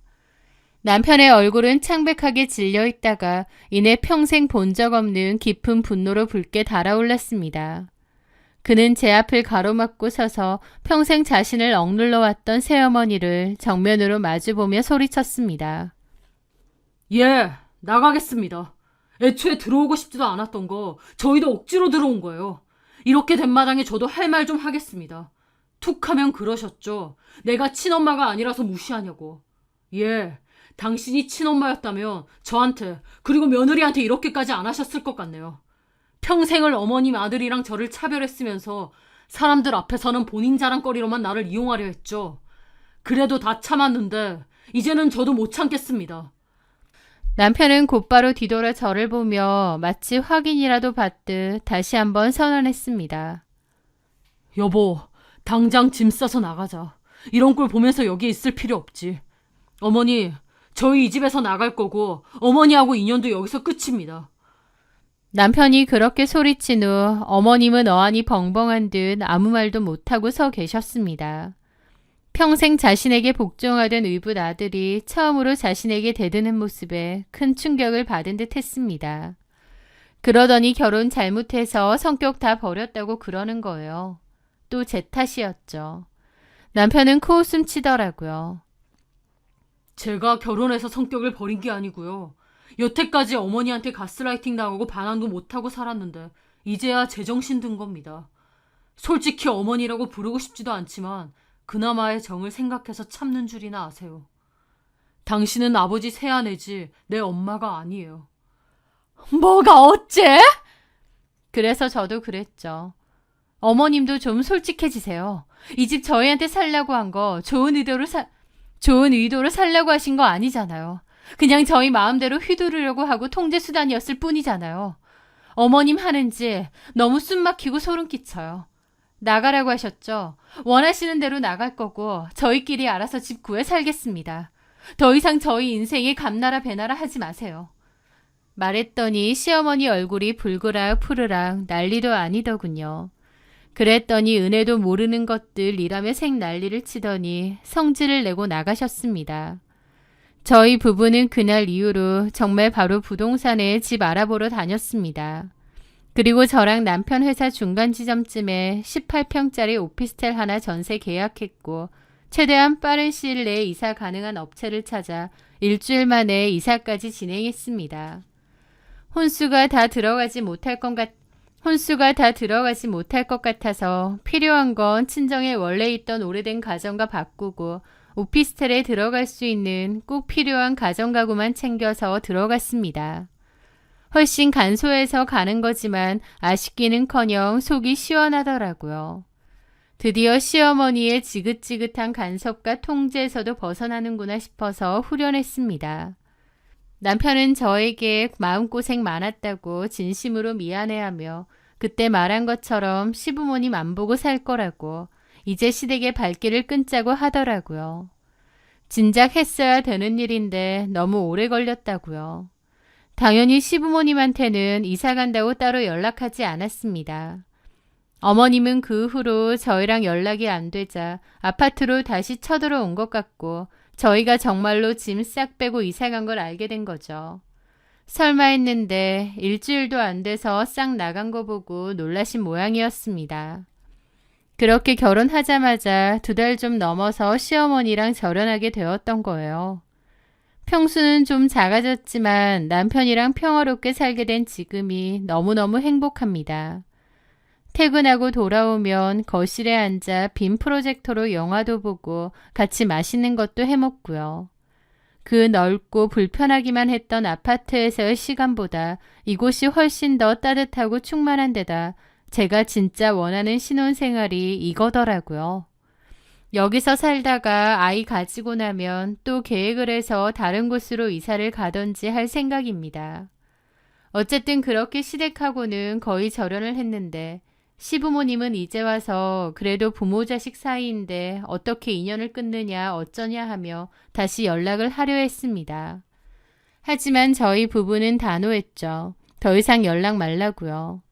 남편의 얼굴은 창백하게 질려 있다가 이내 평생 본 적 없는 깊은 분노로 붉게 달아올랐습니다. 그는 제 앞을 가로막고 서서 평생 자신을 억눌러 왔던 새어머니를 정면으로 마주보며 소리쳤습니다. 예, 나가겠습니다. 애초에 들어오고 싶지도 않았던 거 저희도 억지로 들어온 거예요. 이렇게 된 마당에 저도 할 말 좀 하겠습니다. 툭 하면 그러셨죠. 내가 친엄마가 아니라서 무시하냐고. 예, 당신이 친엄마였다면 저한테 그리고 며느리한테 이렇게까지 안 하셨을 것 같네요. 평생을 어머님 아들이랑 저를 차별했으면서 사람들 앞에서는 본인 자랑거리로만 나를 이용하려 했죠. 그래도 다 참았는데 이제는 저도 못 참겠습니다. 남편은 곧바로 뒤돌아 저를 보며 마치 확인이라도 받듯 다시 한번 선언했습니다. 여보, 당장 짐 싸서 나가자. 이런 꼴 보면서 여기 있을 필요 없지. 어머니, 저희 이 집에서 나갈 거고 어머니하고 인연도 여기서 끝입니다. 남편이 그렇게 소리친 후 어머님은 어안이 벙벙한 듯 아무 말도 못하고 서 계셨습니다. 평생 자신에게 복종하던 의붓 아들이 처음으로 자신에게 대드는 모습에 큰 충격을 받은 듯 했습니다. 그러더니 결혼 잘못해서 성격 다 버렸다고 그러는 거예요. 또 제 탓이었죠. 남편은 코웃음 치더라고요. 제가 결혼해서 성격을 버린 게 아니고요. 여태까지 어머니한테 가스라이팅 당하고 반항도 못하고 살았는데 이제야 제정신 든 겁니다. 솔직히 어머니라고 부르고 싶지도 않지만 그나마의 정을 생각해서 참는 줄이나 아세요. 당신은 아버지 새아내지 내 엄마가 아니에요. 뭐가 어째? 그래서 저도 그랬죠. 어머님도 좀 솔직해지세요. 이 집 저희한테 살라고 한 거 좋은 의도로 살라고 하신 거 아니잖아요. 그냥 저희 마음대로 휘두르려고 하고 통제 수단이었을 뿐이잖아요. 어머님 하는지 너무 숨막히고 소름 끼쳐요. 나가라고 하셨죠? 원하시는 대로 나갈 거고 저희끼리 알아서 집 구해 살겠습니다. 더 이상 저희 인생에 감나라 배나라 하지 마세요. 말했더니 시어머니 얼굴이 붉으락 푸르락 난리도 아니더군요. 그랬더니 은혜도 모르는 것들이라며 생난리를 치더니 성질을 내고 나가셨습니다. 저희 부부는 그날 이후로 정말 바로 부동산에 집 알아보러 다녔습니다. 그리고 저랑 남편 회사 중간 지점쯤에 18평짜리 오피스텔 하나 전세 계약했고 최대한 빠른 시일 내에 이사 가능한 업체를 찾아 일주일 만에 이사까지 진행했습니다. 혼수가 다 들어가지 못할 것 같아서 필요한 건 친정에 원래 있던 오래된 가정과 바꾸고 오피스텔에 들어갈 수 있는 꼭 필요한 가정가구만 챙겨서 들어갔습니다. 훨씬 간소해서 가는 거지만 아쉽기는커녕 속이 시원하더라고요. 드디어 시어머니의 지긋지긋한 간섭과 통제에서도 벗어나는구나 싶어서 후련했습니다. 남편은 저에게 마음고생 많았다고 진심으로 미안해하며 그때 말한 것처럼 시부모님 안 보고 살 거라고 이제 시댁의 발길을 끊자고 하더라고요. 진작 했어야 되는 일인데 너무 오래 걸렸다고요. 당연히 시부모님한테는 이사 간다고 따로 연락하지 않았습니다. 어머님은 그 후로 저희랑 연락이 안 되자 아파트로 다시 쳐들어온 것 같고 저희가 정말로 짐 싹 빼고 이사 간 걸 알게 된 거죠. 설마 했는데 일주일도 안 돼서 싹 나간 거 보고 놀라신 모양이었습니다. 그렇게 결혼하자마자 2달 좀 넘어서 시어머니랑 절연하게 되었던 거예요. 평수는 좀 작아졌지만 남편이랑 평화롭게 살게 된 지금이 너무너무 행복합니다. 퇴근하고 돌아오면 거실에 앉아 빔 프로젝터로 영화도 보고 같이 맛있는 것도 해먹고요. 그 넓고 불편하기만 했던 아파트에서의 시간보다 이곳이 훨씬 더 따뜻하고 충만한 데다 제가 진짜 원하는 신혼생활이 이거더라고요. 여기서 살다가 아이 가지고 나면 또 계획을 해서 다른 곳으로 이사를 가던지 할 생각입니다. 어쨌든 그렇게 시댁하고는 거의 절연을 했는데 시부모님은 이제 와서 그래도 부모 자식 사이인데 어떻게 인연을 끊느냐 어쩌냐 하며 다시 연락을 하려 했습니다. 하지만 저희 부부는 단호했죠. 더 이상 연락 말라고요.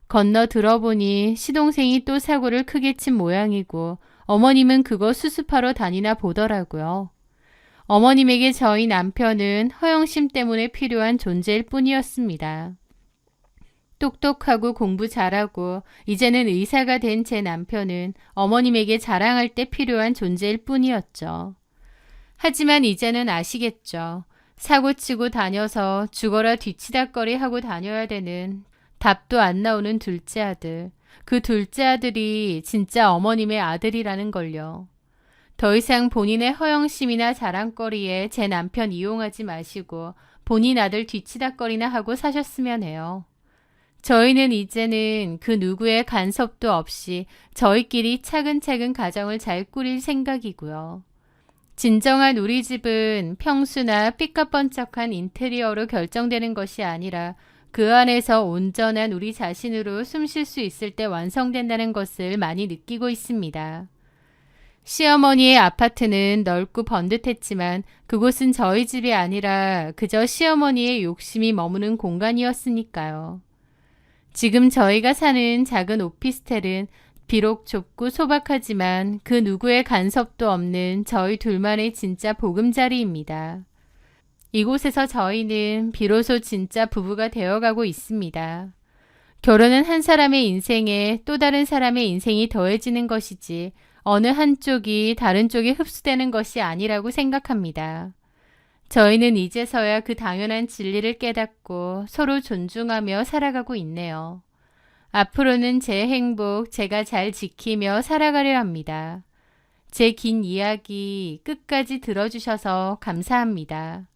건너 들어보니 시동생이 또 사고를 크게 친 모양이고 어머님은 그거 수습하러 다니나 보더라고요. 어머님에게 저희 남편은 허영심 때문에 필요한 존재일 뿐이었습니다. 똑똑하고 공부 잘하고 이제는 의사가 된 제 남편은 어머님에게 자랑할 때 필요한 존재일 뿐이었죠. 하지만 이제는 아시겠죠. 사고치고 다녀서 죽어라 뒤치다꺼리 하고 다녀야 되는 답도 안 나오는 둘째 아들. 그 둘째 아들이 진짜 어머님의 아들이라는 걸요. 더 이상 본인의 허영심이나 자랑거리에 제 남편 이용하지 마시고 본인 아들 뒤치다꺼리나 하고 사셨으면 해요. 저희는 이제는 그 누구의 간섭도 없이 저희끼리 차근차근 가정을 잘 꾸릴 생각이고요. 진정한 우리 집은 평수나 삐까뻔쩍한 인테리어로 결정되는 것이 아니라 그 안에서 온전한 우리 자신으로 숨 쉴 수 있을 때 완성된다는 것을 많이 느끼고 있습니다. 시어머니의 아파트는 넓고 번듯했지만 그곳은 저희 집이 아니라 그저 시어머니의 욕심이 머무는 공간이었으니까요. 지금 저희가 사는 작은 오피스텔은 비록 좁고 소박하지만 그 누구의 간섭도 없는 저희 둘만의 진짜 보금자리입니다. 이곳에서 저희는 비로소 진짜 부부가 되어가고 있습니다. 결혼은 한 사람의 인생에 또 다른 사람의 인생이 더해지는 것이지 어느 한쪽이 다른 쪽에 흡수되는 것이 아니라고 생각합니다. 저희는 이제서야 그 당연한 진리를 깨닫고 서로 존중하며 살아가고 있네요. 앞으로는 제 행복 제가 잘 지키며 살아가려 합니다. 제 긴 이야기 끝까지 들어주셔서 감사합니다.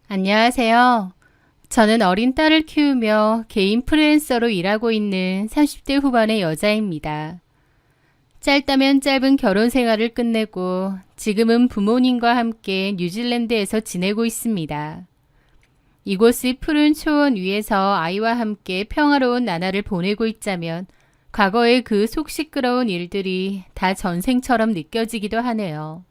안녕하세요. 저는 어린 딸을 키우며 개인 프리랜서로 일하고 있는 30대 후반의 여자입니다. 짧다면 짧은 결혼 생활을 끝내고 지금은 부모님과 함께 뉴질랜드에서 지내고 있습니다. 이곳의 푸른 초원 위에서 아이와 함께 평화로운 나날을 보내고 있자면 과거의 그 속 시끄러운 일들이 다 전생처럼 느껴지기도 하네요.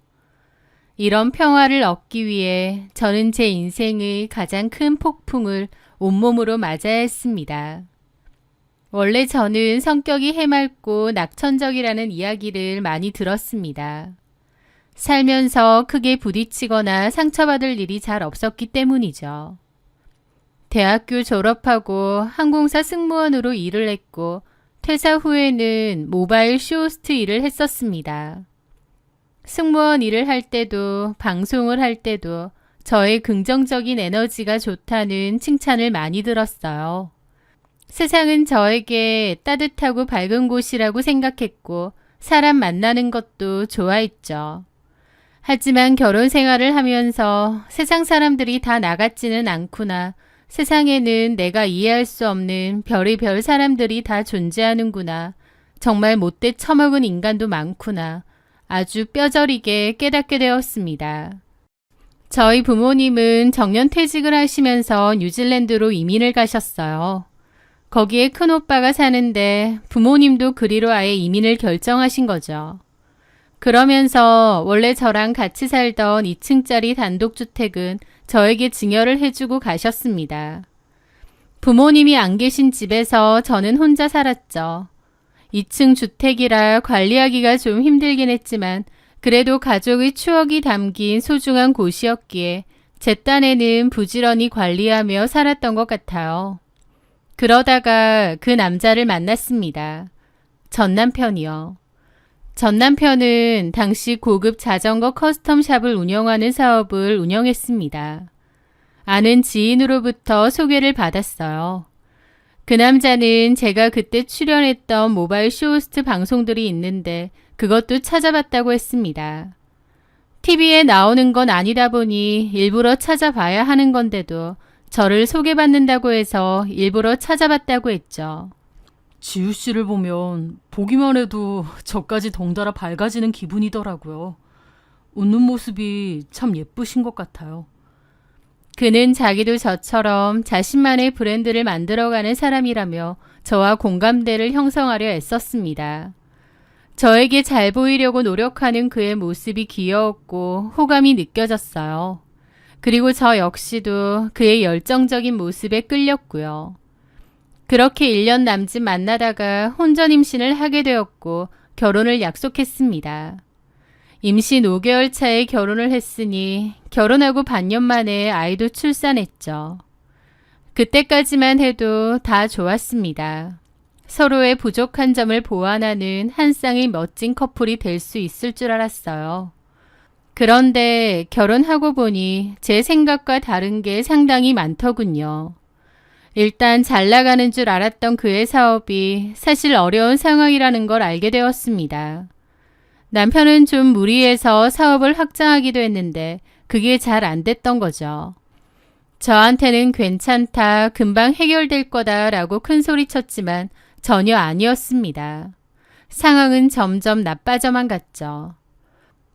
이런 평화를 얻기 위해 저는 제 인생의 가장 큰 폭풍을 온몸으로 맞아야 했습니다. 원래 저는 성격이 해맑고 낙천적이라는 이야기를 많이 들었습니다. 살면서 크게 부딪히거나 상처받을 일이 잘 없었기 때문이죠. 대학교 졸업하고 항공사 승무원으로 일을 했고 퇴사 후에는 모바일 쇼호스트 일을 했었습니다. 승무원 일을 할 때도 방송을 할 때도 저의 긍정적인 에너지가 좋다는 칭찬을 많이 들었어요. 세상은 저에게 따뜻하고 밝은 곳이라고 생각했고 사람 만나는 것도 좋아했죠. 하지만 결혼 생활을 하면서 세상 사람들이 다 나 같지는 않구나. 세상에는 내가 이해할 수 없는 별의별 사람들이 다 존재하는구나. 정말 못돼 처먹은 인간도 많구나. 아주 뼈저리게 깨닫게 되었습니다. 저희 부모님은 정년퇴직을 하시면서 뉴질랜드로 이민을 가셨어요. 거기에 큰오빠가 사는데 부모님도 그리로 아예 이민을 결정하신 거죠. 그러면서 원래 저랑 같이 살던 2층짜리 단독주택은 저에게 증여를 해주고 가셨습니다. 부모님이 안 계신 집에서 저는 혼자 살았죠. 2층 주택이라 관리하기가 좀 힘들긴 했지만 그래도 가족의 추억이 담긴 소중한 곳이었기에 제 딴에는 부지런히 관리하며 살았던 것 같아요. 그러다가 그 남자를 만났습니다. 전 남편이요. 전 남편은 당시 고급 자전거 커스텀샵을 운영하는 사업을 운영했습니다. 아는 지인으로부터 소개를 받았어요. 그 남자는 제가 그때 출연했던 모바일 쇼호스트 방송들이 있는데 그것도 찾아봤다고 했습니다. TV에 나오는 건 아니다 보니 일부러 찾아봐야 하는 건데도 저를 소개받는다고 해서 일부러 찾아봤다고 했죠. 지우 씨를 보면 보기만 해도 저까지 덩달아 밝아지는 기분이더라고요. 웃는 모습이 참 예쁘신 것 같아요. 그는 자기도 저처럼 자신만의 브랜드를 만들어가는 사람이라며 저와 공감대를 형성하려 애썼습니다. 저에게 잘 보이려고 노력하는 그의 모습이 귀여웠고 호감이 느껴졌어요. 그리고 저 역시도 그의 열정적인 모습에 끌렸고요. 그렇게 1년 남짓 만나다가 혼전 임신을 하게 되었고 결혼을 약속했습니다. 임신 5개월 차에 결혼을 했으니 결혼하고 반년 만에 아이도 출산했죠. 그때까지만 해도 다 좋았습니다. 서로의 부족한 점을 보완하는 한 쌍의 멋진 커플이 될 수 있을 줄 알았어요. 그런데 결혼하고 보니 제 생각과 다른 게 상당히 많더군요. 일단 잘 나가는 줄 알았던 그의 사업이 사실 어려운 상황이라는 걸 알게 되었습니다. 남편은 좀 무리해서 사업을 확장하기도 했는데 그게 잘 안 됐던 거죠. 저한테는 괜찮다, 금방 해결될 거다라고 큰소리쳤지만 전혀 아니었습니다. 상황은 점점 나빠져만 갔죠.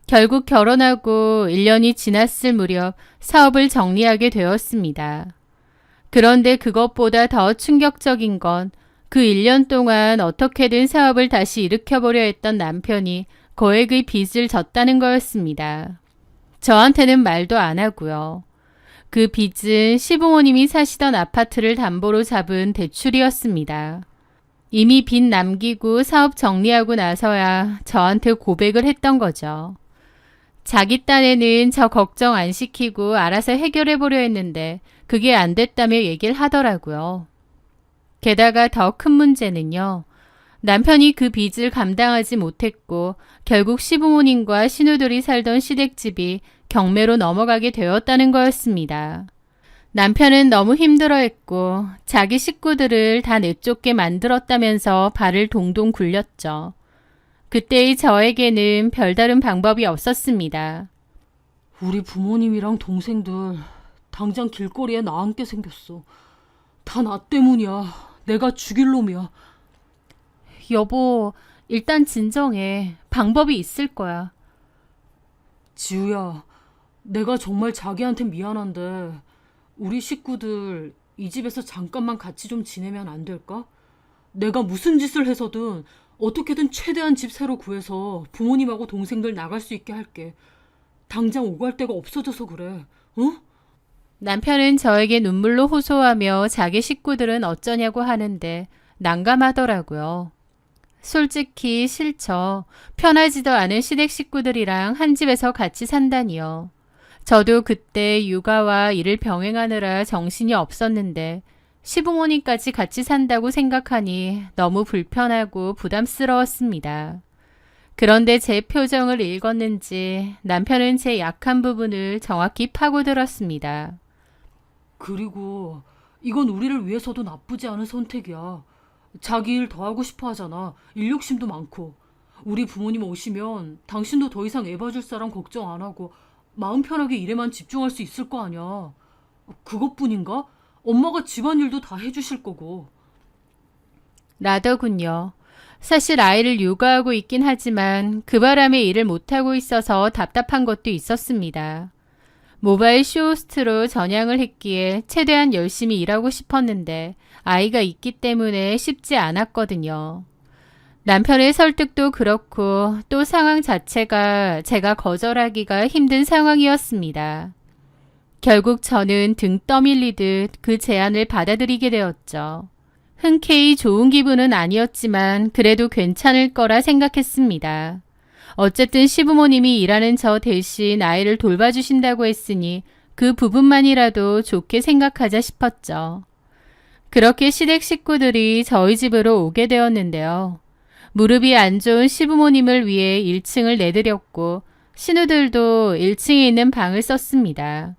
결국 결혼하고 1년이 지났을 무렵 사업을 정리하게 되었습니다. 그런데 그것보다 더 충격적인 건 그 1년 동안 어떻게든 사업을 다시 일으켜보려 했던 남편이 거액의 빚을 졌다는 거였습니다. 저한테는 말도 안 하고요. 그 빚은 시부모님이 사시던 아파트를 담보로 잡은 대출이었습니다. 이미 빚 남기고 사업 정리하고 나서야 저한테 고백을 했던 거죠. 자기 딴에는 저 걱정 안 시키고 알아서 해결해 보려 했는데 그게 안 됐다며 얘기를 하더라고요. 게다가 더 큰 문제는요. 남편이 그 빚을 감당하지 못했고 결국 시부모님과 신우들이 살던 시댁집이 경매로 넘어가게 되었다는 거였습니다. 남편은 너무 힘들어했고 자기 식구들을 다 내쫓게 만들었다면서 발을 동동 굴렸죠. 그때의 저에게는 별다른 방법이 없었습니다. 우리 부모님이랑 동생들 당장 길거리에 나 앉게 생겼어. 다 나 때문이야. 내가 죽일 놈이야. 여보, 일단 진정해. 방법이 있을 거야. 지우야, 내가 정말 자기한테 미안한데 우리 식구들 이 집에서 잠깐만 같이 좀 지내면 안 될까? 내가 무슨 짓을 해서든 어떻게든 최대한 집 새로 구해서 부모님하고 동생들 나갈 수 있게 할게. 당장 오갈 데가 없어져서 그래. 응? 남편은 저에게 눈물로 호소하며 자기 식구들은 어쩌냐고 하는데 난감하더라고요. 솔직히 싫죠. 편하지도 않은 시댁 식구들이랑 한 집에서 같이 산다니요. 저도 그때 육아와 일을 병행하느라 정신이 없었는데 시부모님까지 같이 산다고 생각하니 너무 불편하고 부담스러웠습니다. 그런데 제 표정을 읽었는지 남편은 제 약한 부분을 정확히 파고들었습니다. 그리고 이건 우리를 위해서도 나쁘지 않은 선택이야. 자기 일 더 하고 싶어 하잖아. 일 욕심도 많고. 우리 부모님 오시면 당신도 더 이상 애 봐줄 사람 걱정 안 하고 마음 편하게 일에만 집중할 수 있을 거 아니야. 그것뿐인가? 엄마가 집안일도 다 해주실 거고. 라더군요. 사실 아이를 육아하고 있긴 하지만 그 바람에 일을 못하고 있어서 답답한 것도 있었습니다. 모바일 쇼호스트로 전향을 했기에 최대한 열심히 일하고 싶었는데 아이가 있기 때문에 쉽지 않았거든요. 남편의 설득도 그렇고 또 상황 자체가 제가 거절하기가 힘든 상황이었습니다. 결국 저는 등 떠밀리듯 그 제안을 받아들이게 되었죠. 흔쾌히 좋은 기분은 아니었지만 그래도 괜찮을 거라 생각했습니다. 어쨌든 시부모님이 일하는 저 대신 아이를 돌봐주신다고 했으니 그 부분만이라도 좋게 생각하자 싶었죠. 그렇게 시댁 식구들이 저희 집으로 오게 되었는데요. 무릎이 안 좋은 시부모님을 위해 1층을 내드렸고 신우들도 1층에 있는 방을 썼습니다.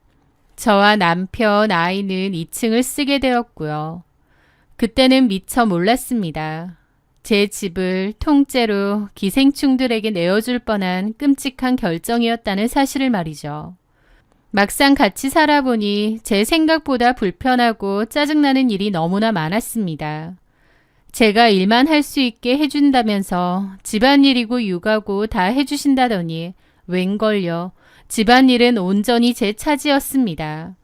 저와 남편, 아이는 2층을 쓰게 되었고요. 그때는 미처 몰랐습니다. 제 집을 통째로 기생충들에게 내어줄 뻔한 끔찍한 결정이었다는 사실을 말이죠. 막상 같이 살아보니 제 생각보다 불편하고 짜증나는 일이 너무나 많았습니다. 제가 일만 할 수 있게 해준다면서 집안일이고 육아고 다 해주신다더니 웬걸요. 집안일은 온전히 제 차지였습니다.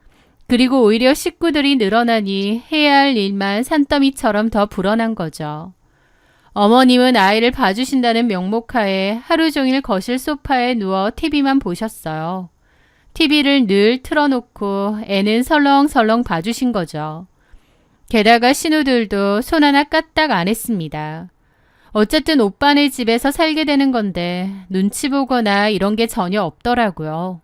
그리고 오히려 식구들이 늘어나니 해야 할 일만 산더미처럼 더 불어난 거죠. 어머님은 아이를 봐주신다는 명목하에 하루 종일 거실 소파에 누워 TV만 보셨어요. TV를 늘 틀어놓고 애는 설렁설렁 봐주신 거죠. 게다가 신우들도 손 하나 까딱 안 했습니다. 어쨌든 오빠네 집에서 살게 되는 건데 눈치 보거나 이런 게 전혀 없더라고요.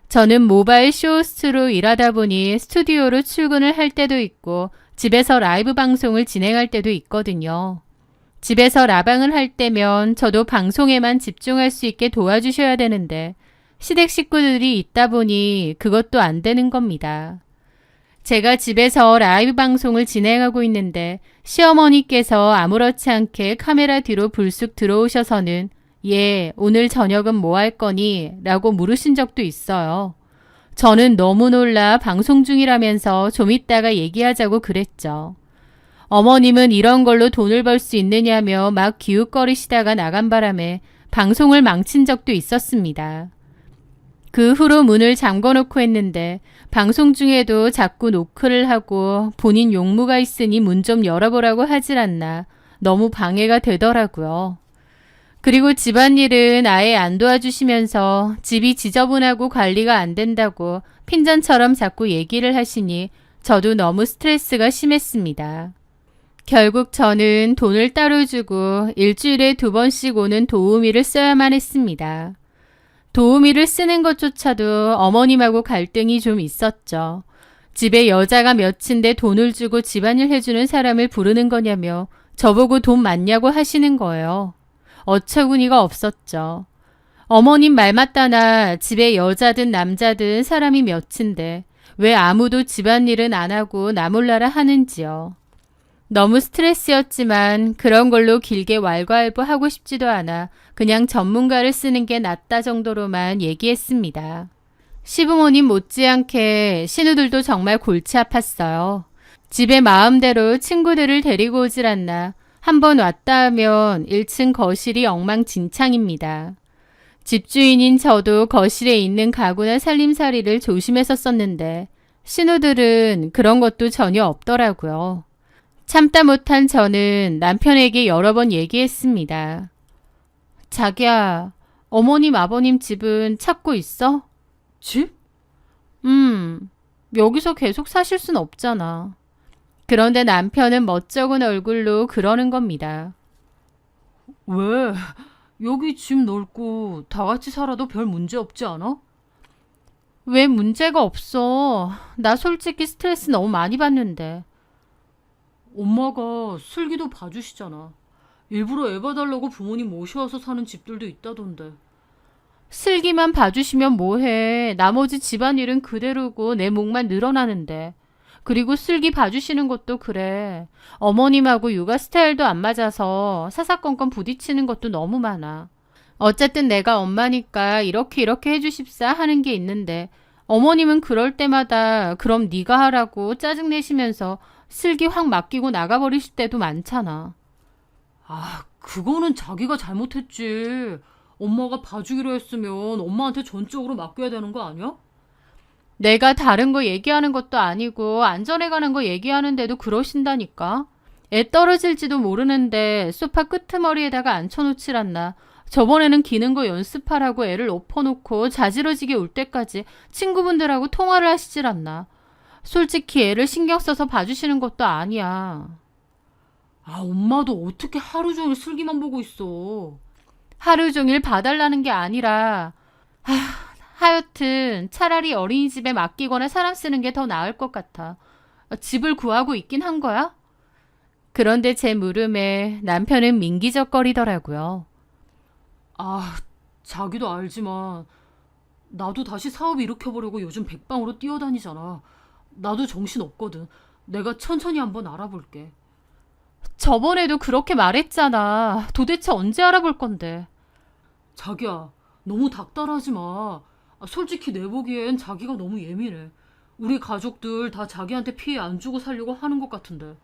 저는 모바일 쇼호스트로 일하다 보니 스튜디오로 출근을 할 때도 있고 집에서 라이브 방송을 진행할 때도 있거든요. 집에서 라방을 할 때면 저도 방송에만 집중할 수 있게 도와주셔야 되는데 시댁 식구들이 있다 보니 그것도 안 되는 겁니다. 제가 집에서 라이브 방송을 진행하고 있는데 시어머니께서 아무렇지 않게 카메라 뒤로 불쑥 들어오셔서는 오늘 저녁은 뭐 할 거니? 라고 물으신 적도 있어요. 저는 너무 놀라 방송 중이라면서 좀 이따가 얘기하자고 그랬죠. 어머님은 이런 걸로 돈을 벌 수 있느냐며 막 기웃거리시다가 나간 바람에 방송을 망친 적도 있었습니다. 그 후로 문을 잠궈놓고 했는데 방송 중에도 자꾸 노크를 하고 본인 용무가 있으니 문 좀 열어보라고 하질 않나 너무 방해가 되더라고요. 그리고 집안일은 아예 안 도와주시면서 집이 지저분하고 관리가 안 된다고 핀잔처럼 자꾸 얘기를 하시니 저도 너무 스트레스가 심했습니다. 결국 저는 돈을 따로 주고 일주일에 2번씩 오는 도우미를 써야만 했습니다. 도우미를 쓰는 것조차도 어머님하고 갈등이 좀 있었죠. 집에 여자가 몇인데 돈을 주고 집안일 해주는 사람을 부르는 거냐며 저보고 돈 많냐고 하시는 거예요. 어처구니가 없었죠. 어머님 말 맞다나 집에 여자든 남자든 사람이 몇인데 왜 아무도 집안일은 안 하고 나 몰라라 하는지요. 너무 스트레스였지만 그런 걸로 길게 왈가왈부하고 싶지도 않아 그냥 전문가를 쓰는 게 낫다 정도로만 얘기했습니다. 시부모님 못지않게 신우들도 정말 골치 아팠어요. 집에 마음대로 친구들을 데리고 오질 않나 한번 왔다 하면 1층 거실이 엉망진창입니다. 집주인인 저도 거실에 있는 가구나 살림살이를 조심했었었는데 신우들은 그런 것도 전혀 없더라고요. 참다 못한 저는 남편에게 여러 번 얘기했습니다. 자기야, 어머님 아버님 집은 찾고 있어? 집? 여기서 계속 사실 순 없잖아. 그런데 남편은 멋쩍은 얼굴로 그러는 겁니다. 왜? 여기 집 넓고 다 같이 살아도 별 문제 없지 않아? 왜 문제가 없어? 나 솔직히 스트레스 너무 많이 받는데. 엄마가 슬기도 봐주시잖아. 일부러 애 봐달라고 부모님 모셔와서 사는 집들도 있다던데. 슬기만 봐주시면 뭐해. 나머지 집안일은 그대로고 내 몫만 늘어나는데. 그리고 슬기 봐주시는 것도 그래. 어머님하고 육아 스타일도 안 맞아서 사사건건 부딪히는 것도 너무 많아. 어쨌든 내가 엄마니까 이렇게 해주십사 하는 게 있는데 어머님은 그럴 때마다 그럼 네가 하라고 짜증내시면서 슬기 확 맡기고 나가버리실 때도 많잖아. 아, 그거는 자기가 잘못했지. 엄마가 봐주기로 했으면 엄마한테 전적으로 맡겨야 되는 거 아니야? 내가 다른 거 얘기하는 것도 아니고 안전에 관한 거 얘기하는데도 그러신다니까. 애 떨어질지도 모르는데 소파 끄트머리에다가 앉혀놓질 않나. 저번에는 기는 거 연습하라고 애를 엎어놓고 자지러지게 울 때까지 친구분들하고 통화를 하시질 않나. 솔직히 애를 신경 써서 봐주시는 것도 아니야. 아, 엄마도 어떻게 하루 종일 슬기만 보고 있어. 하루 종일 봐달라는 게 아니라 하여튼 차라리 어린이집에 맡기거나 사람 쓰는 게 더 나을 것 같아. 집을 구하고 있긴 한 거야? 그런데 제 물음에 남편은 민기적거리더라고요. 아, 자기도 알지만 나도 다시 사업 일으켜보려고 요즘 백방으로 뛰어다니잖아. 나도 정신 없거든. 내가 천천히 한번 알아볼게. 저번에도 그렇게 말했잖아. 도대체 언제 알아볼 건데. 자기야, 너무 닥달하지 마. 아, 솔직히 내 보기엔 자기가 너무 예민해. 우리 가족들 다 자기한테 피해 안 주고 살려고 하는 것 같은데.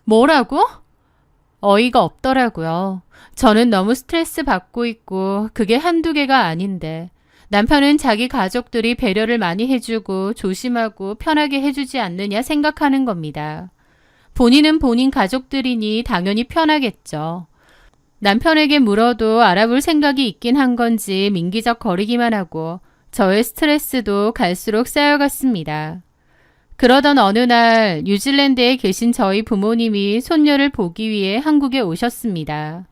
뭐라고? 어이가 없더라고요. 저는 너무 스트레스 받고 있고 그게 한두 개가 아닌데 남편은 자기 가족들이 배려를 많이 해주고 조심하고 편하게 해주지 않느냐 생각하는 겁니다. 본인은 본인 가족들이니 당연히 편하겠죠. 남편에게 물어도 알아볼 생각이 있긴 한 건지 민기적 거리기만 하고 저의 스트레스도 갈수록 쌓여갔습니다. 그러던 어느 날 뉴질랜드에 계신 저희 부모님이 손녀를 보기 위해 한국에 오셨습니다.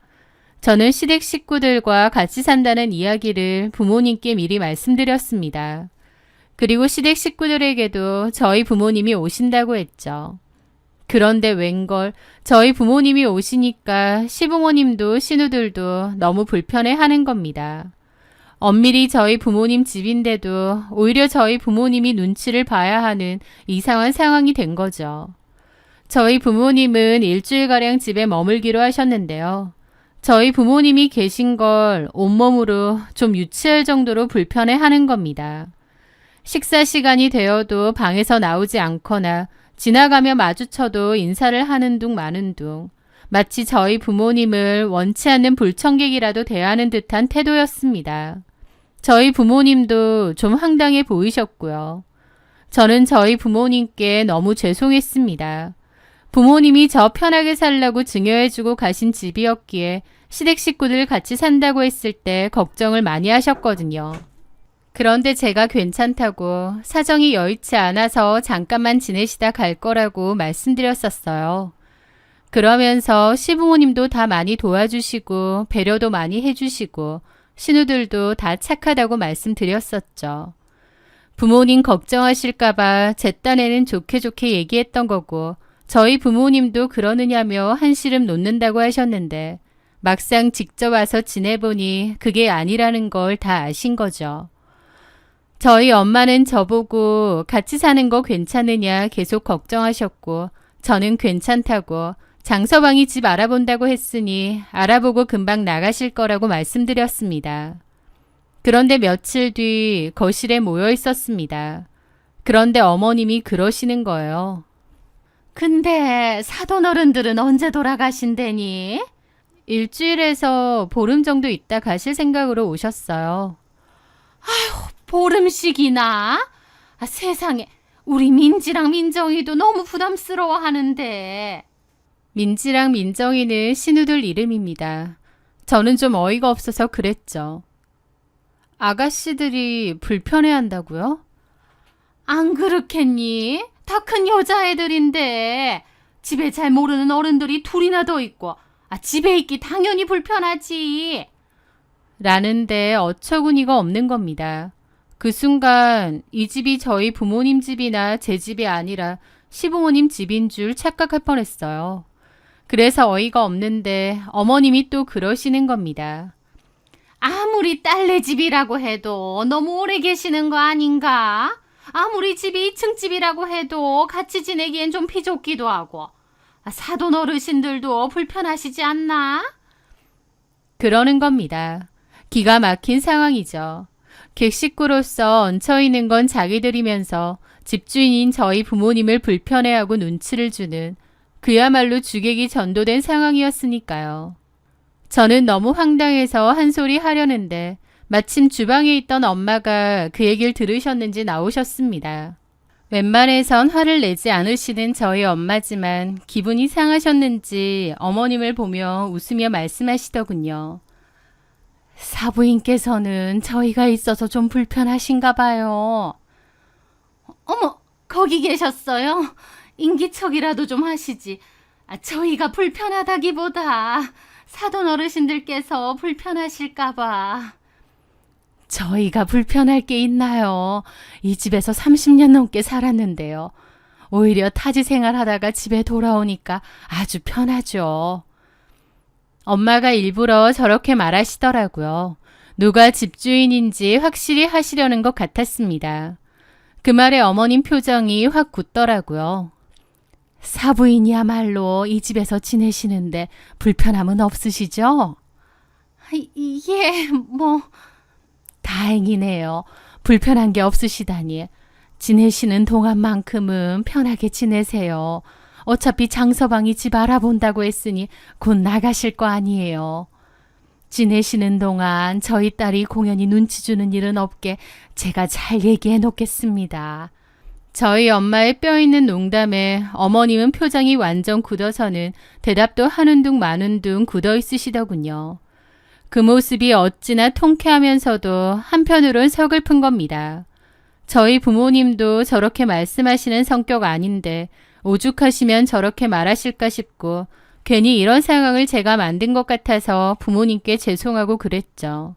저는 시댁 식구들과 같이 산다는 이야기를 부모님께 미리 말씀드렸습니다. 그리고 시댁 식구들에게도 저희 부모님이 오신다고 했죠. 그런데 웬걸 저희 부모님이 오시니까 시부모님도 신우들도 너무 불편해하는 겁니다. 엄밀히 저희 부모님 집인데도 오히려 저희 부모님이 눈치를 봐야 하는 이상한 상황이 된 거죠. 저희 부모님은 일주일가량 집에 머물기로 하셨는데요. 저희 부모님이 계신 걸 온몸으로 좀 유치할 정도로 불편해하는 겁니다. 식사 시간이 되어도 방에서 나오지 않거나 지나가며 마주쳐도 인사를 하는 둥 마는 둥 마치 저희 부모님을 원치 않는 불청객이라도 대하는 듯한 태도였습니다. 저희 부모님도 좀 황당해 보이셨고요. 저는 저희 부모님께 너무 죄송했습니다. 부모님이 저 편하게 살라고 증여해주고 가신 집이었기에 시댁 식구들 같이 산다고 했을 때 걱정을 많이 하셨거든요. 그런데 제가 괜찮다고 사정이 여의치 않아서 잠깐만 지내시다 갈 거라고 말씀드렸었어요. 그러면서 시부모님도 다 많이 도와주시고 배려도 많이 해주시고 신우들도 다 착하다고 말씀드렸었죠. 부모님 걱정하실까봐 제 딴에는 좋게 얘기했던 거고 저희 부모님도 그러느냐며 한시름 놓는다고 하셨는데 막상 직접 와서 지내보니 그게 아니라는 걸 다 아신 거죠. 저희 엄마는 저보고 같이 사는 거 괜찮으냐 계속 걱정하셨고 저는 괜찮다고 장서방이 집 알아본다고 했으니 알아보고 금방 나가실 거라고 말씀드렸습니다. 그런데 며칠 뒤 거실에 모여 있었습니다. 그런데 어머님이 그러시는 거예요. 근데 사돈어른들은 언제 돌아가신대니? 일주일에서 보름 정도 있다 가실 생각으로 오셨어요. 보름씩이나? 세상에, 우리 민지랑 민정이도 너무 부담스러워 하는데. 민지랑 민정이는 신우들 이름입니다. 저는 좀 어이가 없어서 그랬죠. 아가씨들이 불편해한다고요? 안 그렇겠니? 다 큰 여자애들인데 집에 잘 모르는 어른들이 둘이나 더 있고 집에 있기 당연히 불편하지. 라는데 어처구니가 없는 겁니다. 그 순간 이 집이 저희 부모님 집이나 제 집이 아니라 시부모님 집인 줄 착각할 뻔했어요. 그래서 어이가 없는데 어머님이 또 그러시는 겁니다. 아무리 딸네 집이라고 해도 너무 오래 계시는 거 아닌가? 아무리 집이 2층 집이라고 해도 같이 지내기엔 좀 피좁기도 하고 사돈 어르신들도 불편하시지 않나? 그러는 겁니다. 기가 막힌 상황이죠. 객식구로서 얹혀있는 건 자기들이면서 집주인인 저희 부모님을 불편해하고 눈치를 주는 그야말로 주객이 전도된 상황이었으니까요. 저는 너무 황당해서 한 소리 하려는데 마침 주방에 있던 엄마가 그 얘기를 들으셨는지 나오셨습니다. 웬만해선 화를 내지 않으시는 저희 엄마지만 기분이 상하셨는지 어머님을 보며 웃으며 말씀하시더군요. 사부인께서는 저희가 있어서 좀 불편하신가 봐요. 어머, 거기 계셨어요? 인기척이라도 좀 하시지. 저희가 불편하다기보다 사돈 어르신들께서 불편하실까 봐. 저희가 불편할 게 있나요? 이 집에서 30년 넘게 살았는데요. 오히려 타지 생활하다가 집에 돌아오니까 아주 편하죠. 엄마가 일부러 저렇게 말하시더라고요. 누가 집주인인지 확실히 하시려는 것 같았습니다. 그 말에 어머님 표정이 확 굳더라고요. 사부인이야말로 이 집에서 지내시는데 불편함은 없으시죠? 예, 다행이네요. 불편한 게 없으시다니. 지내시는 동안만큼은 편하게 지내세요. 어차피 장서방이 집 알아본다고 했으니 곧 나가실 거 아니에요. 지내시는 동안 저희 딸이 공연히 눈치 주는 일은 없게 제가 잘 얘기해 놓겠습니다. 저희 엄마의 뼈있는 농담에 어머님은 표정이 완전 굳어서는 대답도 하는 둥 마는 둥 굳어 있으시더군요. 그 모습이 어찌나 통쾌하면서도 한편으론 서글픈 겁니다. 저희 부모님도 저렇게 말씀하시는 성격 아닌데 오죽하시면 저렇게 말하실까 싶고 괜히 이런 상황을 제가 만든 것 같아서 부모님께 죄송하고 그랬죠.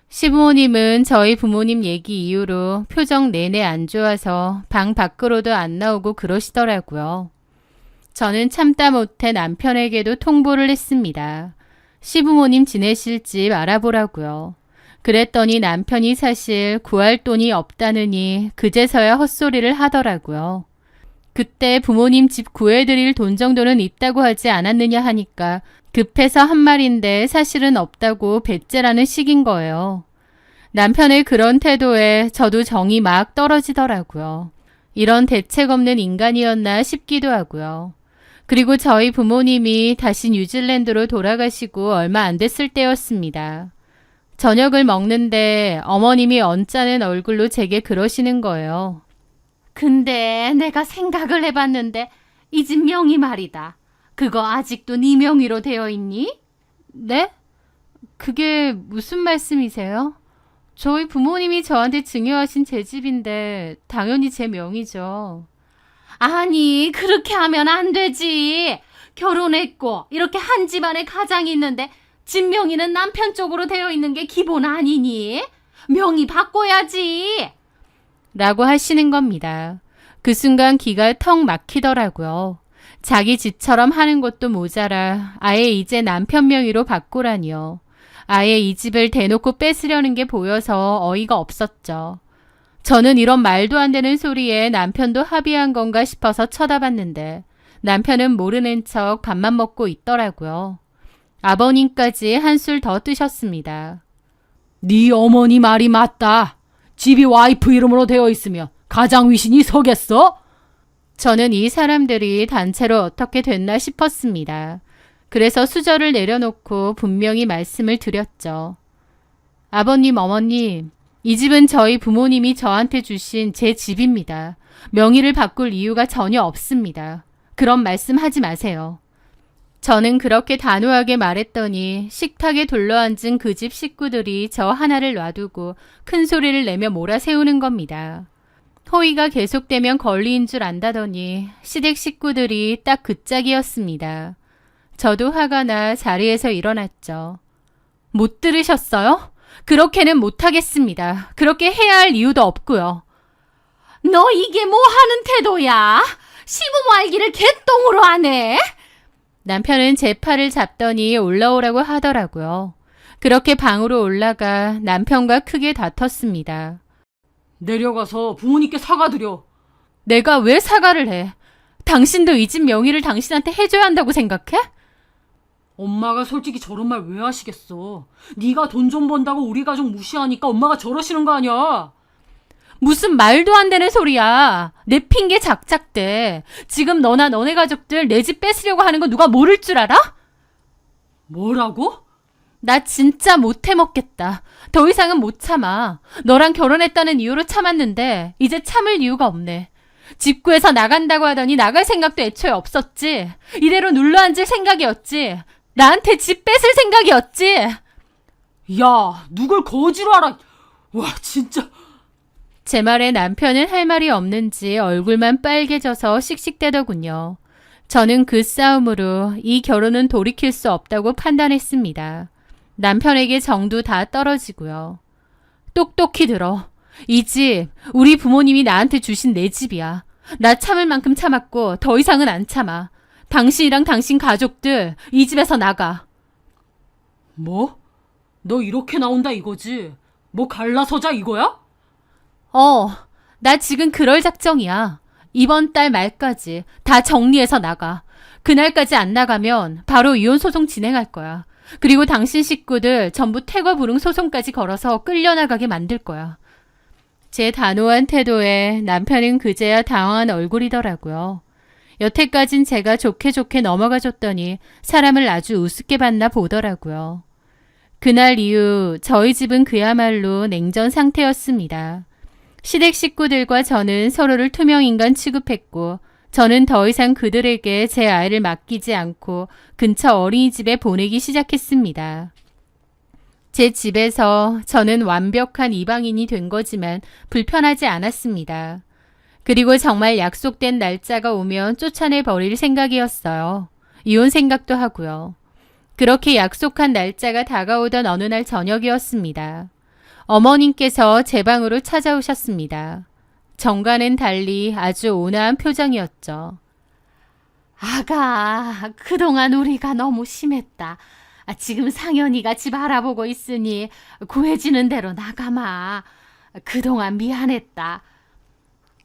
시부모님은 저희 부모님 얘기 이후로 표정 내내 안 좋아서 방 밖으로도 안 나오고 그러시더라고요. 저는 참다 못해 남편에게도 통보를 했습니다. 시부모님 지내실 집 알아보라고요. 그랬더니 남편이 사실 구할 돈이 없다느니 그제서야 헛소리를 하더라고요. 그때 부모님 집 구해드릴 돈 정도는 있다고 하지 않았느냐 하니까 급해서 한 말인데 사실은 없다고 배째라는 식인 거예요. 남편의 그런 태도에 저도 정이 막 떨어지더라고요. 이런 대책 없는 인간이었나 싶기도 하고요. 그리고 저희 부모님이 다시 뉴질랜드로 돌아가시고 얼마 안 됐을 때였습니다. 저녁을 먹는데 어머님이 언짢은 얼굴로 제게 그러시는 거예요. 근데 내가 생각을 해봤는데 이 집 명의 말이다. 그거 아직도 네 명의로 되어 있니? 네? 그게 무슨 말씀이세요? 저희 부모님이 저한테 증여하신 제 집인데 당연히 제 명의죠. 아니, 그렇게 하면 안 되지. 결혼했고 이렇게 한 집안에 가장이 있는데 집 명의는 남편 쪽으로 되어 있는 게 기본 아니니? 명의 바꿔야지. 라고 하시는 겁니다. 그 순간 기가 턱 막히더라고요. 자기 집처럼 하는 것도 모자라 아예 이제 남편 명의로 바꾸라니요. 아예 이 집을 대놓고 뺏으려는 게 보여서 어이가 없었죠. 저는 이런 말도 안 되는 소리에 남편도 합의한 건가 싶어서 쳐다봤는데 남편은 모르는 척 밥만 먹고 있더라고요. 아버님까지 한술 더 뜨셨습니다. 네 어머니 말이 맞다. 집이 와이프 이름으로 되어 있으면 가장 위신이 서겠어? 저는 이 사람들이 단체로 어떻게 됐나 싶었습니다. 그래서 수저를 내려놓고 분명히 말씀을 드렸죠. 아버님, 어머님, 이 집은 저희 부모님이 저한테 주신 제 집입니다. 명의를 바꿀 이유가 전혀 없습니다. 그런 말씀 하지 마세요. 저는 그렇게 단호하게 말했더니 식탁에 둘러앉은 그 집 식구들이 저 하나를 놔두고 큰 소리를 내며 몰아세우는 겁니다. 호의가 계속되면 권리인 줄 안다더니 시댁 식구들이 딱 그 짝이었습니다. 저도 화가 나 자리에서 일어났죠. 못 들으셨어요? 그렇게는 못하겠습니다. 그렇게 해야 할 이유도 없고요. 너 이게 뭐 하는 태도야? 시부모 알기를 개똥으로 하네? 남편은 제 팔을 잡더니 올라오라고 하더라고요. 그렇게 방으로 올라가 남편과 크게 다퉜습니다. 내려가서 부모님께 사과드려. 내가 왜 사과를 해? 당신도 이 집 명의를 당신한테 해줘야 한다고 생각해? 엄마가 솔직히 저런 말 왜 하시겠어. 네가 돈 좀 번다고 우리 가족 무시하니까 엄마가 저러시는 거 아니야. 무슨 말도 안 되는 소리야. 내 핑계 작작대. 지금 너나 너네 가족들 내 집 뺏으려고 하는 거 누가 모를 줄 알아? 뭐라고? 나 진짜 못 해먹겠다. 더 이상은 못 참아. 너랑 결혼했다는 이유로 참았는데 이제 참을 이유가 없네. 집구에서 나간다고 하더니 나갈 생각도 애초에 없었지. 이대로 눌러앉을 생각이었지. 나한테 집 뺏을 생각이었지. 야, 누굴 거지로 알아. 와, 진짜. 제 말에 남편은 할 말이 없는지 얼굴만 빨개져서 씩씩대더군요. 저는 그 싸움으로 이 결혼은 돌이킬 수 없다고 판단했습니다. 남편에게 정도 다 떨어지고요. 똑똑히 들어. 이 집, 우리 부모님이 나한테 주신 내 집이야. 나 참을 만큼 참았고 더 이상은 안 참아. 당신이랑 당신 가족들 이 집에서 나가. 뭐? 너 이렇게 나온다 이거지? 뭐 갈라서자 이거야? 나 지금 그럴 작정이야. 이번 달 말까지 다 정리해서 나가. 그날까지 안 나가면 바로 이혼 소송 진행할 거야. 그리고 당신 식구들 전부 퇴거 불응 소송까지 걸어서 끌려나가게 만들 거야. 제 단호한 태도에 남편은 그제야 당황한 얼굴이더라고요. 여태까진 제가 좋게 넘어가줬더니 사람을 아주 우습게 봤나 보더라고요. 그날 이후 저희 집은 그야말로 냉전 상태였습니다. 시댁 식구들과 저는 서로를 투명인간 취급했고 저는 더 이상 그들에게 제 아이를 맡기지 않고 근처 어린이집에 보내기 시작했습니다. 제 집에서 저는 완벽한 이방인이 된 거지만 불편하지 않았습니다. 그리고 정말 약속된 날짜가 오면 쫓아내 버릴 생각이었어요. 이혼 생각도 하고요. 그렇게 약속한 날짜가 다가오던 어느 날 저녁이었습니다. 어머님께서 제 방으로 찾아오셨습니다. 전과는 달리 아주 온화한 표정이었죠. 아가, 그동안 우리가 너무 심했다. 지금 상현이가 집 알아보고 있으니 구해지는 대로 나가마. 그동안 미안했다.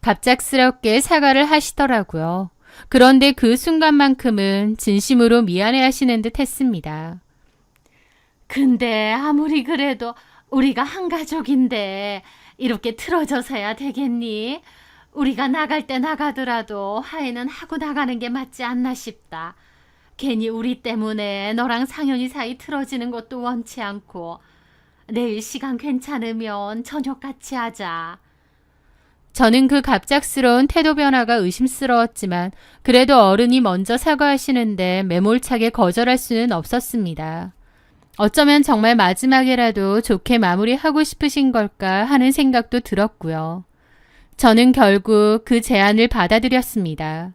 갑작스럽게 사과를 하시더라고요. 그런데 그 순간만큼은 진심으로 미안해 하시는 듯 했습니다. 근데 아무리 그래도 우리가 한 가족인데 이렇게 틀어져서야 되겠니? 우리가 나갈 때 나가더라도 화해는 하고 나가는 게 맞지 않나 싶다. 괜히 우리 때문에 너랑 상현이 사이 틀어지는 것도 원치 않고 내일 시간 괜찮으면 저녁 같이 하자. 저는 그 갑작스러운 태도 변화가 의심스러웠지만 그래도 어른이 먼저 사과하시는데 매몰차게 거절할 수는 없었습니다. 어쩌면 정말 마지막이라도 좋게 마무리하고 싶으신 걸까 하는 생각도 들었고요. 저는 결국 그 제안을 받아들였습니다.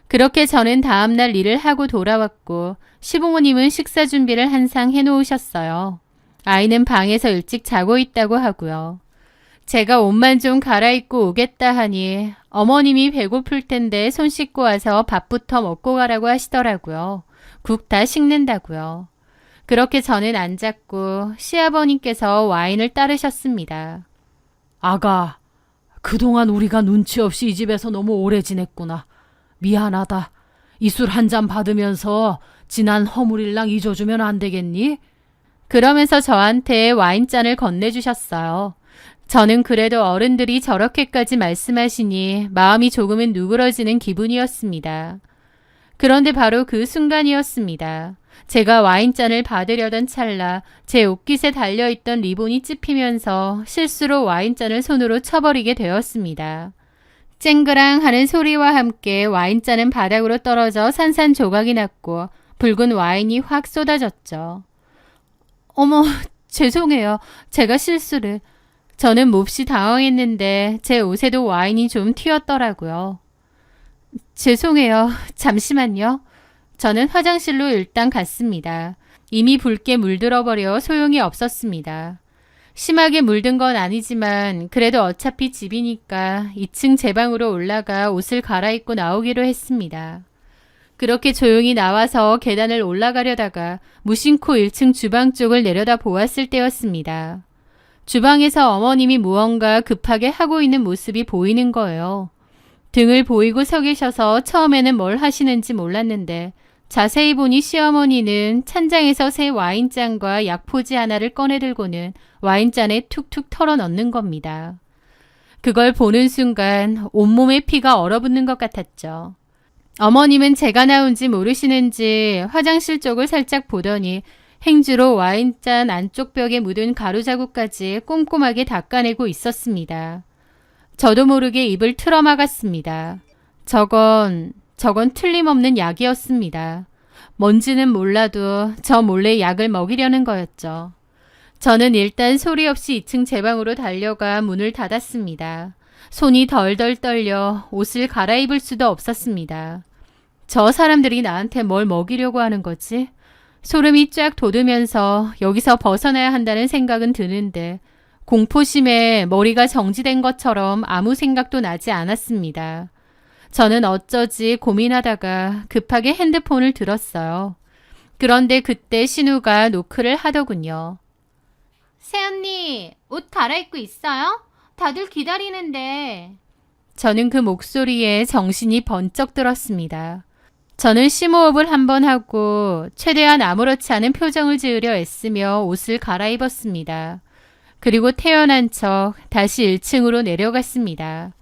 그렇게 저는 다음날 일을 하고 돌아왔고 시부모님은 식사 준비를 한상 해놓으셨어요. 아이는 방에서 일찍 자고 있다고 하고요. 제가 옷만 좀 갈아입고 오겠다 하니 어머님이 배고플 텐데 손 씻고 와서 밥부터 먹고 가라고 하시더라고요. 국 다 식는다고요. 그렇게 저는 앉았고 시아버님께서 와인을 따르셨습니다. 아가, 그동안 우리가 눈치 없이 이 집에서 너무 오래 지냈구나. 미안하다. 이 술 한 잔 받으면서 지난 허물일랑 잊어주면 안 되겠니? 그러면서 저한테 와인잔을 건네주셨어요. 저는 그래도 어른들이 저렇게까지 말씀하시니 마음이 조금은 누그러지는 기분이었습니다. 그런데 바로 그 순간이었습니다. 제가 와인잔을 받으려던 찰나 제 옷깃에 달려있던 리본이 찝히면서 실수로 와인잔을 손으로 쳐버리게 되었습니다. 쨍그랑 하는 소리와 함께 와인잔은 바닥으로 떨어져 산산조각이 났고 붉은 와인이 확 쏟아졌죠. 어머, 죄송해요. 제가 실수를. 저는 몹시 당황했는데 제 옷에도 와인이 좀 튀었더라고요. 죄송해요. 잠시만요. 저는 화장실로 일단 갔습니다. 이미 붉게 물들어버려 소용이 없었습니다. 심하게 물든 건 아니지만 그래도 어차피 집이니까 2층 제 방으로 올라가 옷을 갈아입고 나오기로 했습니다. 그렇게 조용히 나와서 계단을 올라가려다가 무심코 1층 주방 쪽을 내려다 보았을 때였습니다. 주방에서 어머님이 무언가 급하게 하고 있는 모습이 보이는 거예요. 등을 보이고 서 계셔서 처음에는 뭘 하시는지 몰랐는데 자세히 보니 시어머니는 찬장에서 새 와인잔과 약포지 하나를 꺼내 들고는 와인잔에 툭툭 털어 넣는 겁니다. 그걸 보는 순간 온몸에 피가 얼어붙는 것 같았죠. 어머님은 제가 나온지 모르시는지 화장실 쪽을 살짝 보더니 행주로 와인잔 안쪽 벽에 묻은 가루자국까지 꼼꼼하게 닦아내고 있었습니다. 저도 모르게 입을 틀어막았습니다. 저건 틀림없는 약이었습니다. 뭔지는 몰라도 저 몰래 약을 먹이려는 거였죠. 저는 일단 소리 없이 2층 제 방으로 달려가 문을 닫았습니다. 손이 덜덜 떨려 옷을 갈아입을 수도 없었습니다. 저 사람들이 나한테 뭘 먹이려고 하는 거지? 소름이 쫙 돋으면서 여기서 벗어나야 한다는 생각은 드는데 공포심에 머리가 정지된 것처럼 아무 생각도 나지 않았습니다. 저는 어쩌지 고민하다가 급하게 핸드폰을 들었어요. 그런데 그때 신우가 노크를 하더군요. 새언니, 옷 갈아입고 있어요? 다들 기다리는데. 저는 그 목소리에 정신이 번쩍 들었습니다. 저는 심호흡을 한번 하고 최대한 아무렇지 않은 표정을 지으려 애쓰며 옷을 갈아입었습니다. 그리고 태어난 척 다시 1층으로 내려갔습니다.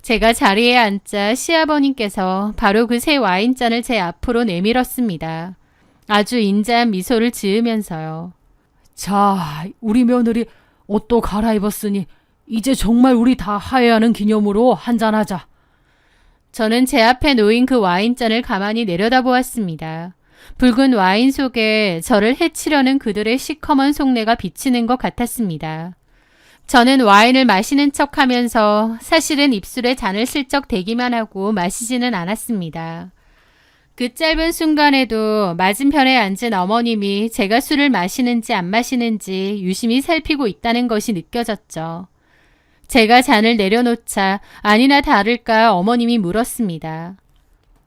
제가 자리에 앉자 시아버님께서 바로 그 새 와인잔을 제 앞으로 내밀었습니다. 아주 인자한 미소를 지으면서요. 자, 우리 며느리 옷도 갈아입었으니 이제 정말 우리 다 화해하는 기념으로 한잔하자. 저는 제 앞에 놓인 그 와인잔을 가만히 내려다보았습니다. 붉은 와인 속에 저를 해치려는 그들의 시커먼 속내가 비치는 것 같았습니다. 저는 와인을 마시는 척하면서 사실은 입술에 잔을 슬쩍 대기만 하고 마시지는 않았습니다. 그 짧은 순간에도 맞은편에 앉은 어머님이 제가 술을 마시는지 안 마시는지 유심히 살피고 있다는 것이 느껴졌죠. 제가 잔을 내려놓자 아니나 다를까 어머님이 물었습니다.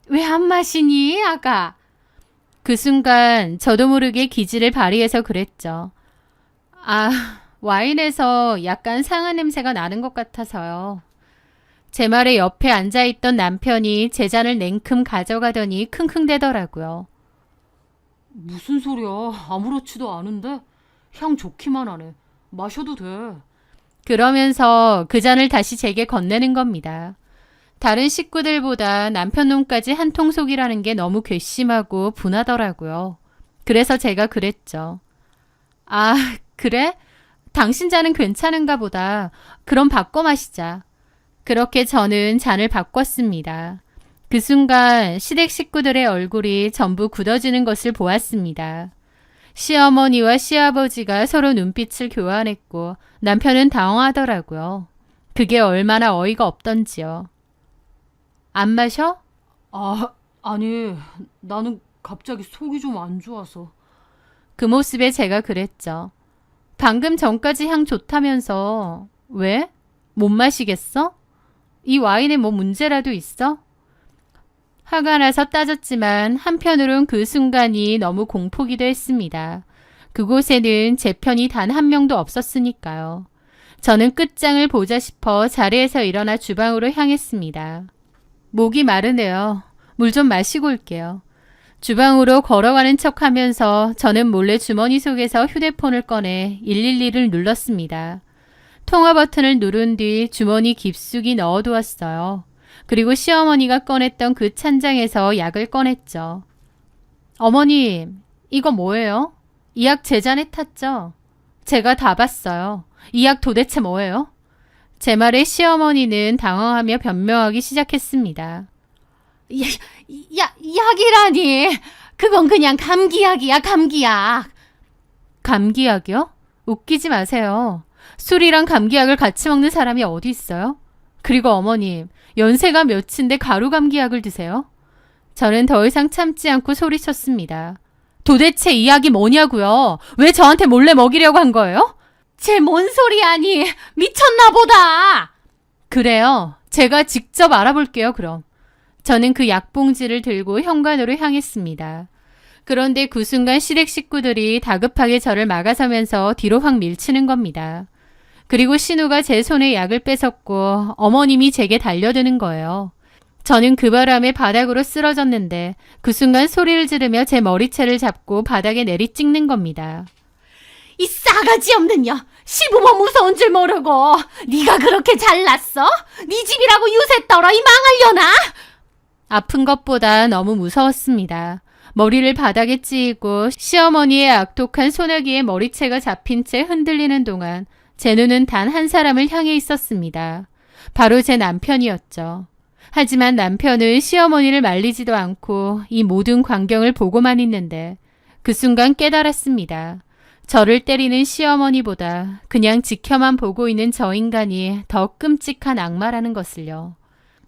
왜 안 마시니, 아가? 그 순간 저도 모르게 기지를 발휘해서 그랬죠. 와인에서 약간 상한 냄새가 나는 것 같아서요. 제 말에 옆에 앉아있던 남편이 제 잔을 냉큼 가져가더니 킁킁대더라고요. 무슨 소리야. 아무렇지도 않은데. 향 좋기만 하네. 마셔도 돼. 그러면서 그 잔을 다시 제게 건네는 겁니다. 다른 식구들보다 남편 놈까지 한 통속이라는 게 너무 괘씸하고 분하더라고요. 그래서 제가 그랬죠. 그래? 당신 잔은 괜찮은가 보다. 그럼 바꿔 마시자. 그렇게 저는 잔을 바꿨습니다. 그 순간 시댁 식구들의 얼굴이 전부 굳어지는 것을 보았습니다. 시어머니와 시아버지가 서로 눈빛을 교환했고 남편은 당황하더라고요. 그게 얼마나 어이가 없던지요. 안 마셔? 아니, 나는 갑자기 속이 좀 안 좋아서. 그 모습에 제가 그랬죠. 방금 전까지 향 좋다면서. 왜? 못 마시겠어? 이 와인에 뭐 문제라도 있어? 화가 나서 따졌지만 한편으론 그 순간이 너무 공포기도 했습니다. 그곳에는 제 편이 단 한 명도 없었으니까요. 저는 끝장을 보자 싶어 자리에서 일어나 주방으로 향했습니다. 목이 마르네요. 물 좀 마시고 올게요. 주방으로 걸어가는 척하면서 저는 몰래 주머니 속에서 휴대폰을 꺼내 112를 눌렀습니다. 통화 버튼을 누른 뒤 주머니 깊숙이 넣어두었어요. 그리고 시어머니가 꺼냈던 그 찬장에서 약을 꺼냈죠. 어머님, 이거 뭐예요? 이 약 제 잔에 탔죠? 제가 다 봤어요. 이 약 도대체 뭐예요? 제 말에 시어머니는 당황하며 변명하기 시작했습니다. 약이라니. 그건 그냥 감기약이야, 감기약. 감기약이요? 웃기지 마세요. 술이랑 감기약을 같이 먹는 사람이 어디 있어요? 그리고 어머님, 연세가 몇인데 가루 감기약을 드세요? 저는 더 이상 참지 않고 소리쳤습니다. 도대체 이 약이 뭐냐고요? 왜 저한테 몰래 먹이려고 한 거예요? 쟤 뭔 소리야니. 미쳤나 보다. 그래요. 제가 직접 알아볼게요, 그럼. 저는 그 약봉지를 들고 현관으로 향했습니다. 그런데 그 순간 시댁 식구들이 다급하게 저를 막아서면서 뒤로 확 밀치는 겁니다. 그리고 신우가 제 손에 약을 뺏었고 어머님이 제게 달려드는 거예요. 저는 그 바람에 바닥으로 쓰러졌는데 그 순간 소리를 지르며 제 머리채를 잡고 바닥에 내리 찍는 겁니다. 이 싸가지 없는 년. 시부모 무서운 줄 모르고 네가 그렇게 잘났어? 네 집이라고 유세 떨어 이 망하려나? 아픈 것보다 너무 무서웠습니다. 머리를 바닥에 찌이고 시어머니의 악독한 소나기에 머리채가 잡힌 채 흔들리는 동안 제 눈은 단 한 사람을 향해 있었습니다. 바로 제 남편이었죠. 하지만 남편은 시어머니를 말리지도 않고 이 모든 광경을 보고만 있는데 그 순간 깨달았습니다. 저를 때리는 시어머니보다 그냥 지켜만 보고 있는 저 인간이 더 끔찍한 악마라는 것을요.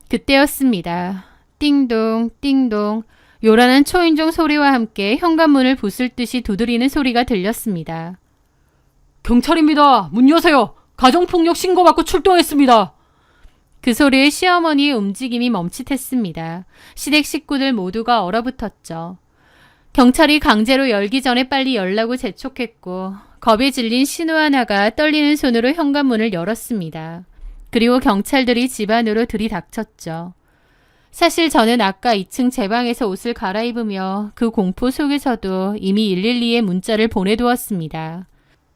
그때였습니다. 띵동 띵동 요란한 초인종 소리와 함께 현관문을 부술 듯이 두드리는 소리가 들렸습니다. 경찰입니다. 문 여세요. 가정폭력 신고받고 출동했습니다. 그 소리에 시어머니의 움직임이 멈칫했습니다. 시댁 식구들 모두가 얼어붙었죠. 경찰이 강제로 열기 전에 빨리 열라고 재촉했고 겁에 질린 신우 하나가 떨리는 손으로 현관문을 열었습니다. 그리고 경찰들이 집 안으로 들이닥쳤죠. 사실 저는 아까 2층 제 방에서 옷을 갈아입으며 그 공포 속에서도 이미 112에 문자를 보내두었습니다.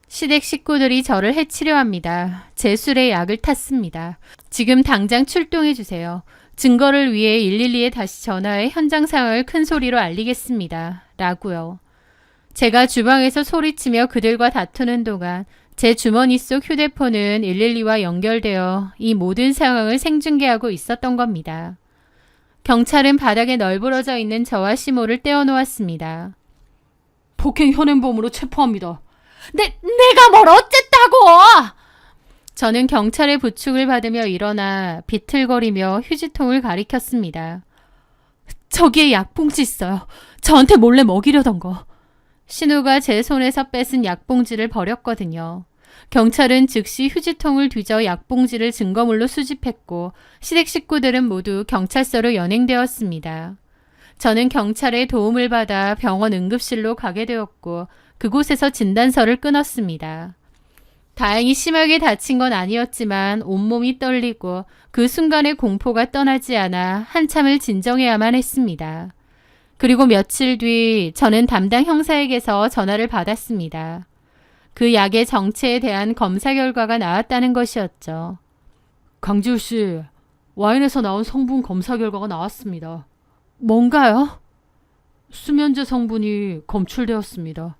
시댁 식구들이 저를 해치려 합니다. 제 술에 약을 탔습니다. 지금 당장 출동해 주세요. 증거를 위해 112에 다시 전화해 현장 상황을 큰 소리로 알리겠습니다. 라고요. 제가 주방에서 소리치며 그들과 다투는 동안 제 주머니 속 휴대폰은 112와 연결되어 이 모든 상황을 생중계하고 있었던 겁니다. 경찰은 바닥에 널브러져 있는 저와 시모를 떼어놓았습니다. 폭행 현행범으로 체포합니다. 내가 뭘 어쨌다고! 저는 경찰의 부축을 받으며 일어나 비틀거리며 휴지통을 가리켰습니다. 저기에 약봉지 있어요. 저한테 몰래 먹이려던 거. 신우가 제 손에서 뺏은 약봉지를 버렸거든요. 경찰은 즉시 휴지통을 뒤져 약봉지를 증거물로 수집했고 시댁 식구들은 모두 경찰서로 연행되었습니다. 저는 경찰의 도움을 받아 병원 응급실로 가게 되었고 그곳에서 진단서를 끊었습니다. 다행히 심하게 다친 건 아니었지만 온몸이 떨리고 그 순간의 공포가 떠나지 않아 한참을 진정해야만 했습니다. 그리고 며칠 뒤 저는 담당 형사에게서 전화를 받았습니다. 그 약의 정체에 대한 검사 결과가 나왔다는 것이었죠. 강지우 씨, 와인에서 나온 성분 검사 결과가 나왔습니다. 뭔가요? 수면제 성분이 검출되었습니다.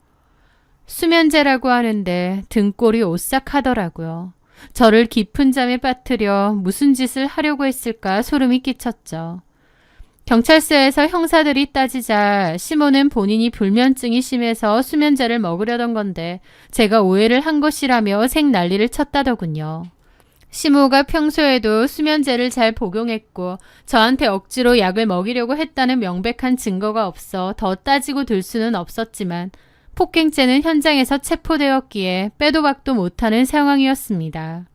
수면제라고 하는데 등골이 오싹하더라고요. 저를 깊은 잠에 빠뜨려 무슨 짓을 하려고 했을까 소름이 끼쳤죠. 경찰서에서 형사들이 따지자 시모는 본인이 불면증이 심해서 수면제를 먹으려던 건데 제가 오해를 한 것이라며 생난리를 쳤다더군요. 시모가 평소에도 수면제를 잘 복용했고 저한테 억지로 약을 먹이려고 했다는 명백한 증거가 없어 더 따지고 들 수는 없었지만 폭행죄는 현장에서 체포되었기에 빼도 박도 못하는 상황이었습니다.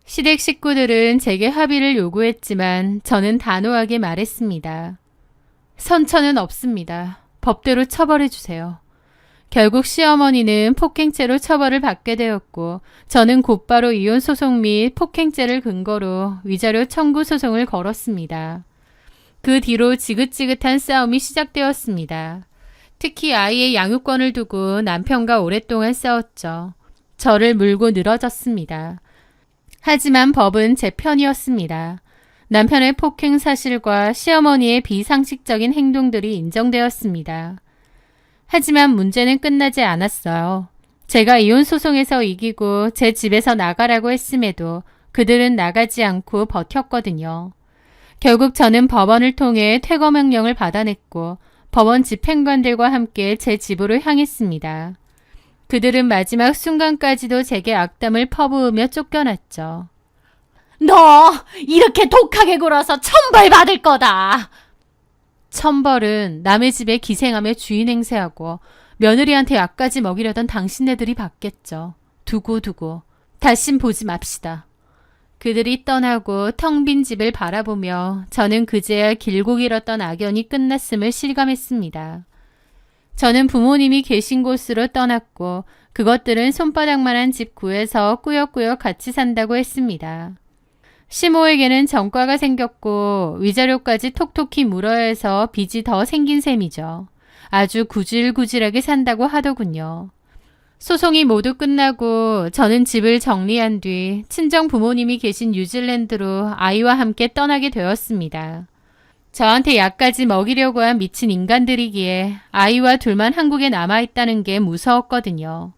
시댁 식구들은 제게 합의를 요구했지만 저는 단호하게 말했습니다. 선처는 없습니다. 법대로 처벌해 주세요. 결국 시어머니는 폭행죄로 처벌을 받게 되었고 저는 곧바로 이혼 소송 및 폭행죄를 근거로 위자료 청구 소송을 걸었습니다. 그 뒤로 지긋지긋한 싸움이 시작되었습니다. 특히 아이의 양육권을 두고 남편과 오랫동안 싸웠죠. 저를 물고 늘어졌습니다. 하지만 법은 제 편이었습니다. 남편의 폭행 사실과 시어머니의 비상식적인 행동들이 인정되었습니다. 하지만 문제는 끝나지 않았어요. 제가 이혼 소송에서 이기고 제 집에서 나가라고 했음에도 그들은 나가지 않고 버텼거든요. 결국 저는 법원을 통해 퇴거 명령을 받아냈고 법원 집행관들과 함께 제 집으로 향했습니다. 그들은 마지막 순간까지도 제게 악담을 퍼부으며 쫓겨났죠. 너 이렇게 독하게 굴어서 천벌받을 거다. 천벌은 남의 집에 기생하며 주인 행세하고 며느리한테 약까지 먹이려던 당신네들이 받겠죠. 두고두고 다신 보지 맙시다. 그들이 떠나고 텅 빈 집을 바라보며 저는 그제야 길고 길었던 악연이 끝났음을 실감했습니다. 저는 부모님이 계신 곳으로 떠났고 그것들은 손바닥만한 집 구해서 꾸역꾸역 같이 산다고 했습니다. 시모에게는 전과가 생겼고 위자료까지 톡톡히 물어야 해서 빚이 더 생긴 셈이죠. 아주 구질구질하게 산다고 하더군요. 소송이 모두 끝나고 저는 집을 정리한 뒤 친정 부모님이 계신 뉴질랜드로 아이와 함께 떠나게 되었습니다. 저한테 약까지 먹이려고 한 미친 인간들이기에 아이와 둘만 한국에 남아있다는 게 무서웠거든요.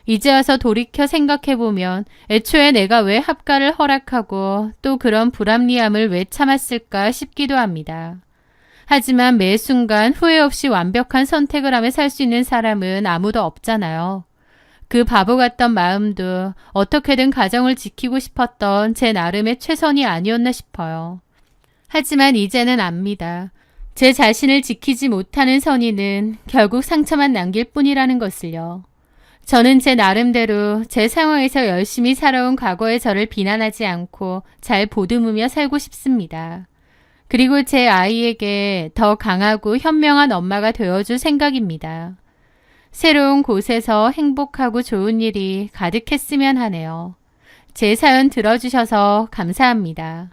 이제 와서 돌이켜 생각해보면 애초에 내가 왜 합가를 허락하고 또 그런 불합리함을 왜 참았을까 싶기도 합니다. 하지만 매 순간 후회 없이 완벽한 선택을 하며 살 수 있는 사람은 아무도 없잖아요. 그 바보 같던 마음도 어떻게든 가정을 지키고 싶었던 제 나름의 최선이 아니었나 싶어요. 하지만 이제는 압니다. 제 자신을 지키지 못하는 선의는 결국 상처만 남길 뿐이라는 것을요. 저는 제 나름대로 제 상황에서 열심히 살아온 과거의 저를 비난하지 않고 잘 보듬으며 살고 싶습니다. 그리고 제 아이에게 더 강하고 현명한 엄마가 되어줄 생각입니다. 새로운 곳에서 행복하고 좋은 일이 가득했으면 하네요. 제 사연 들어주셔서 감사합니다.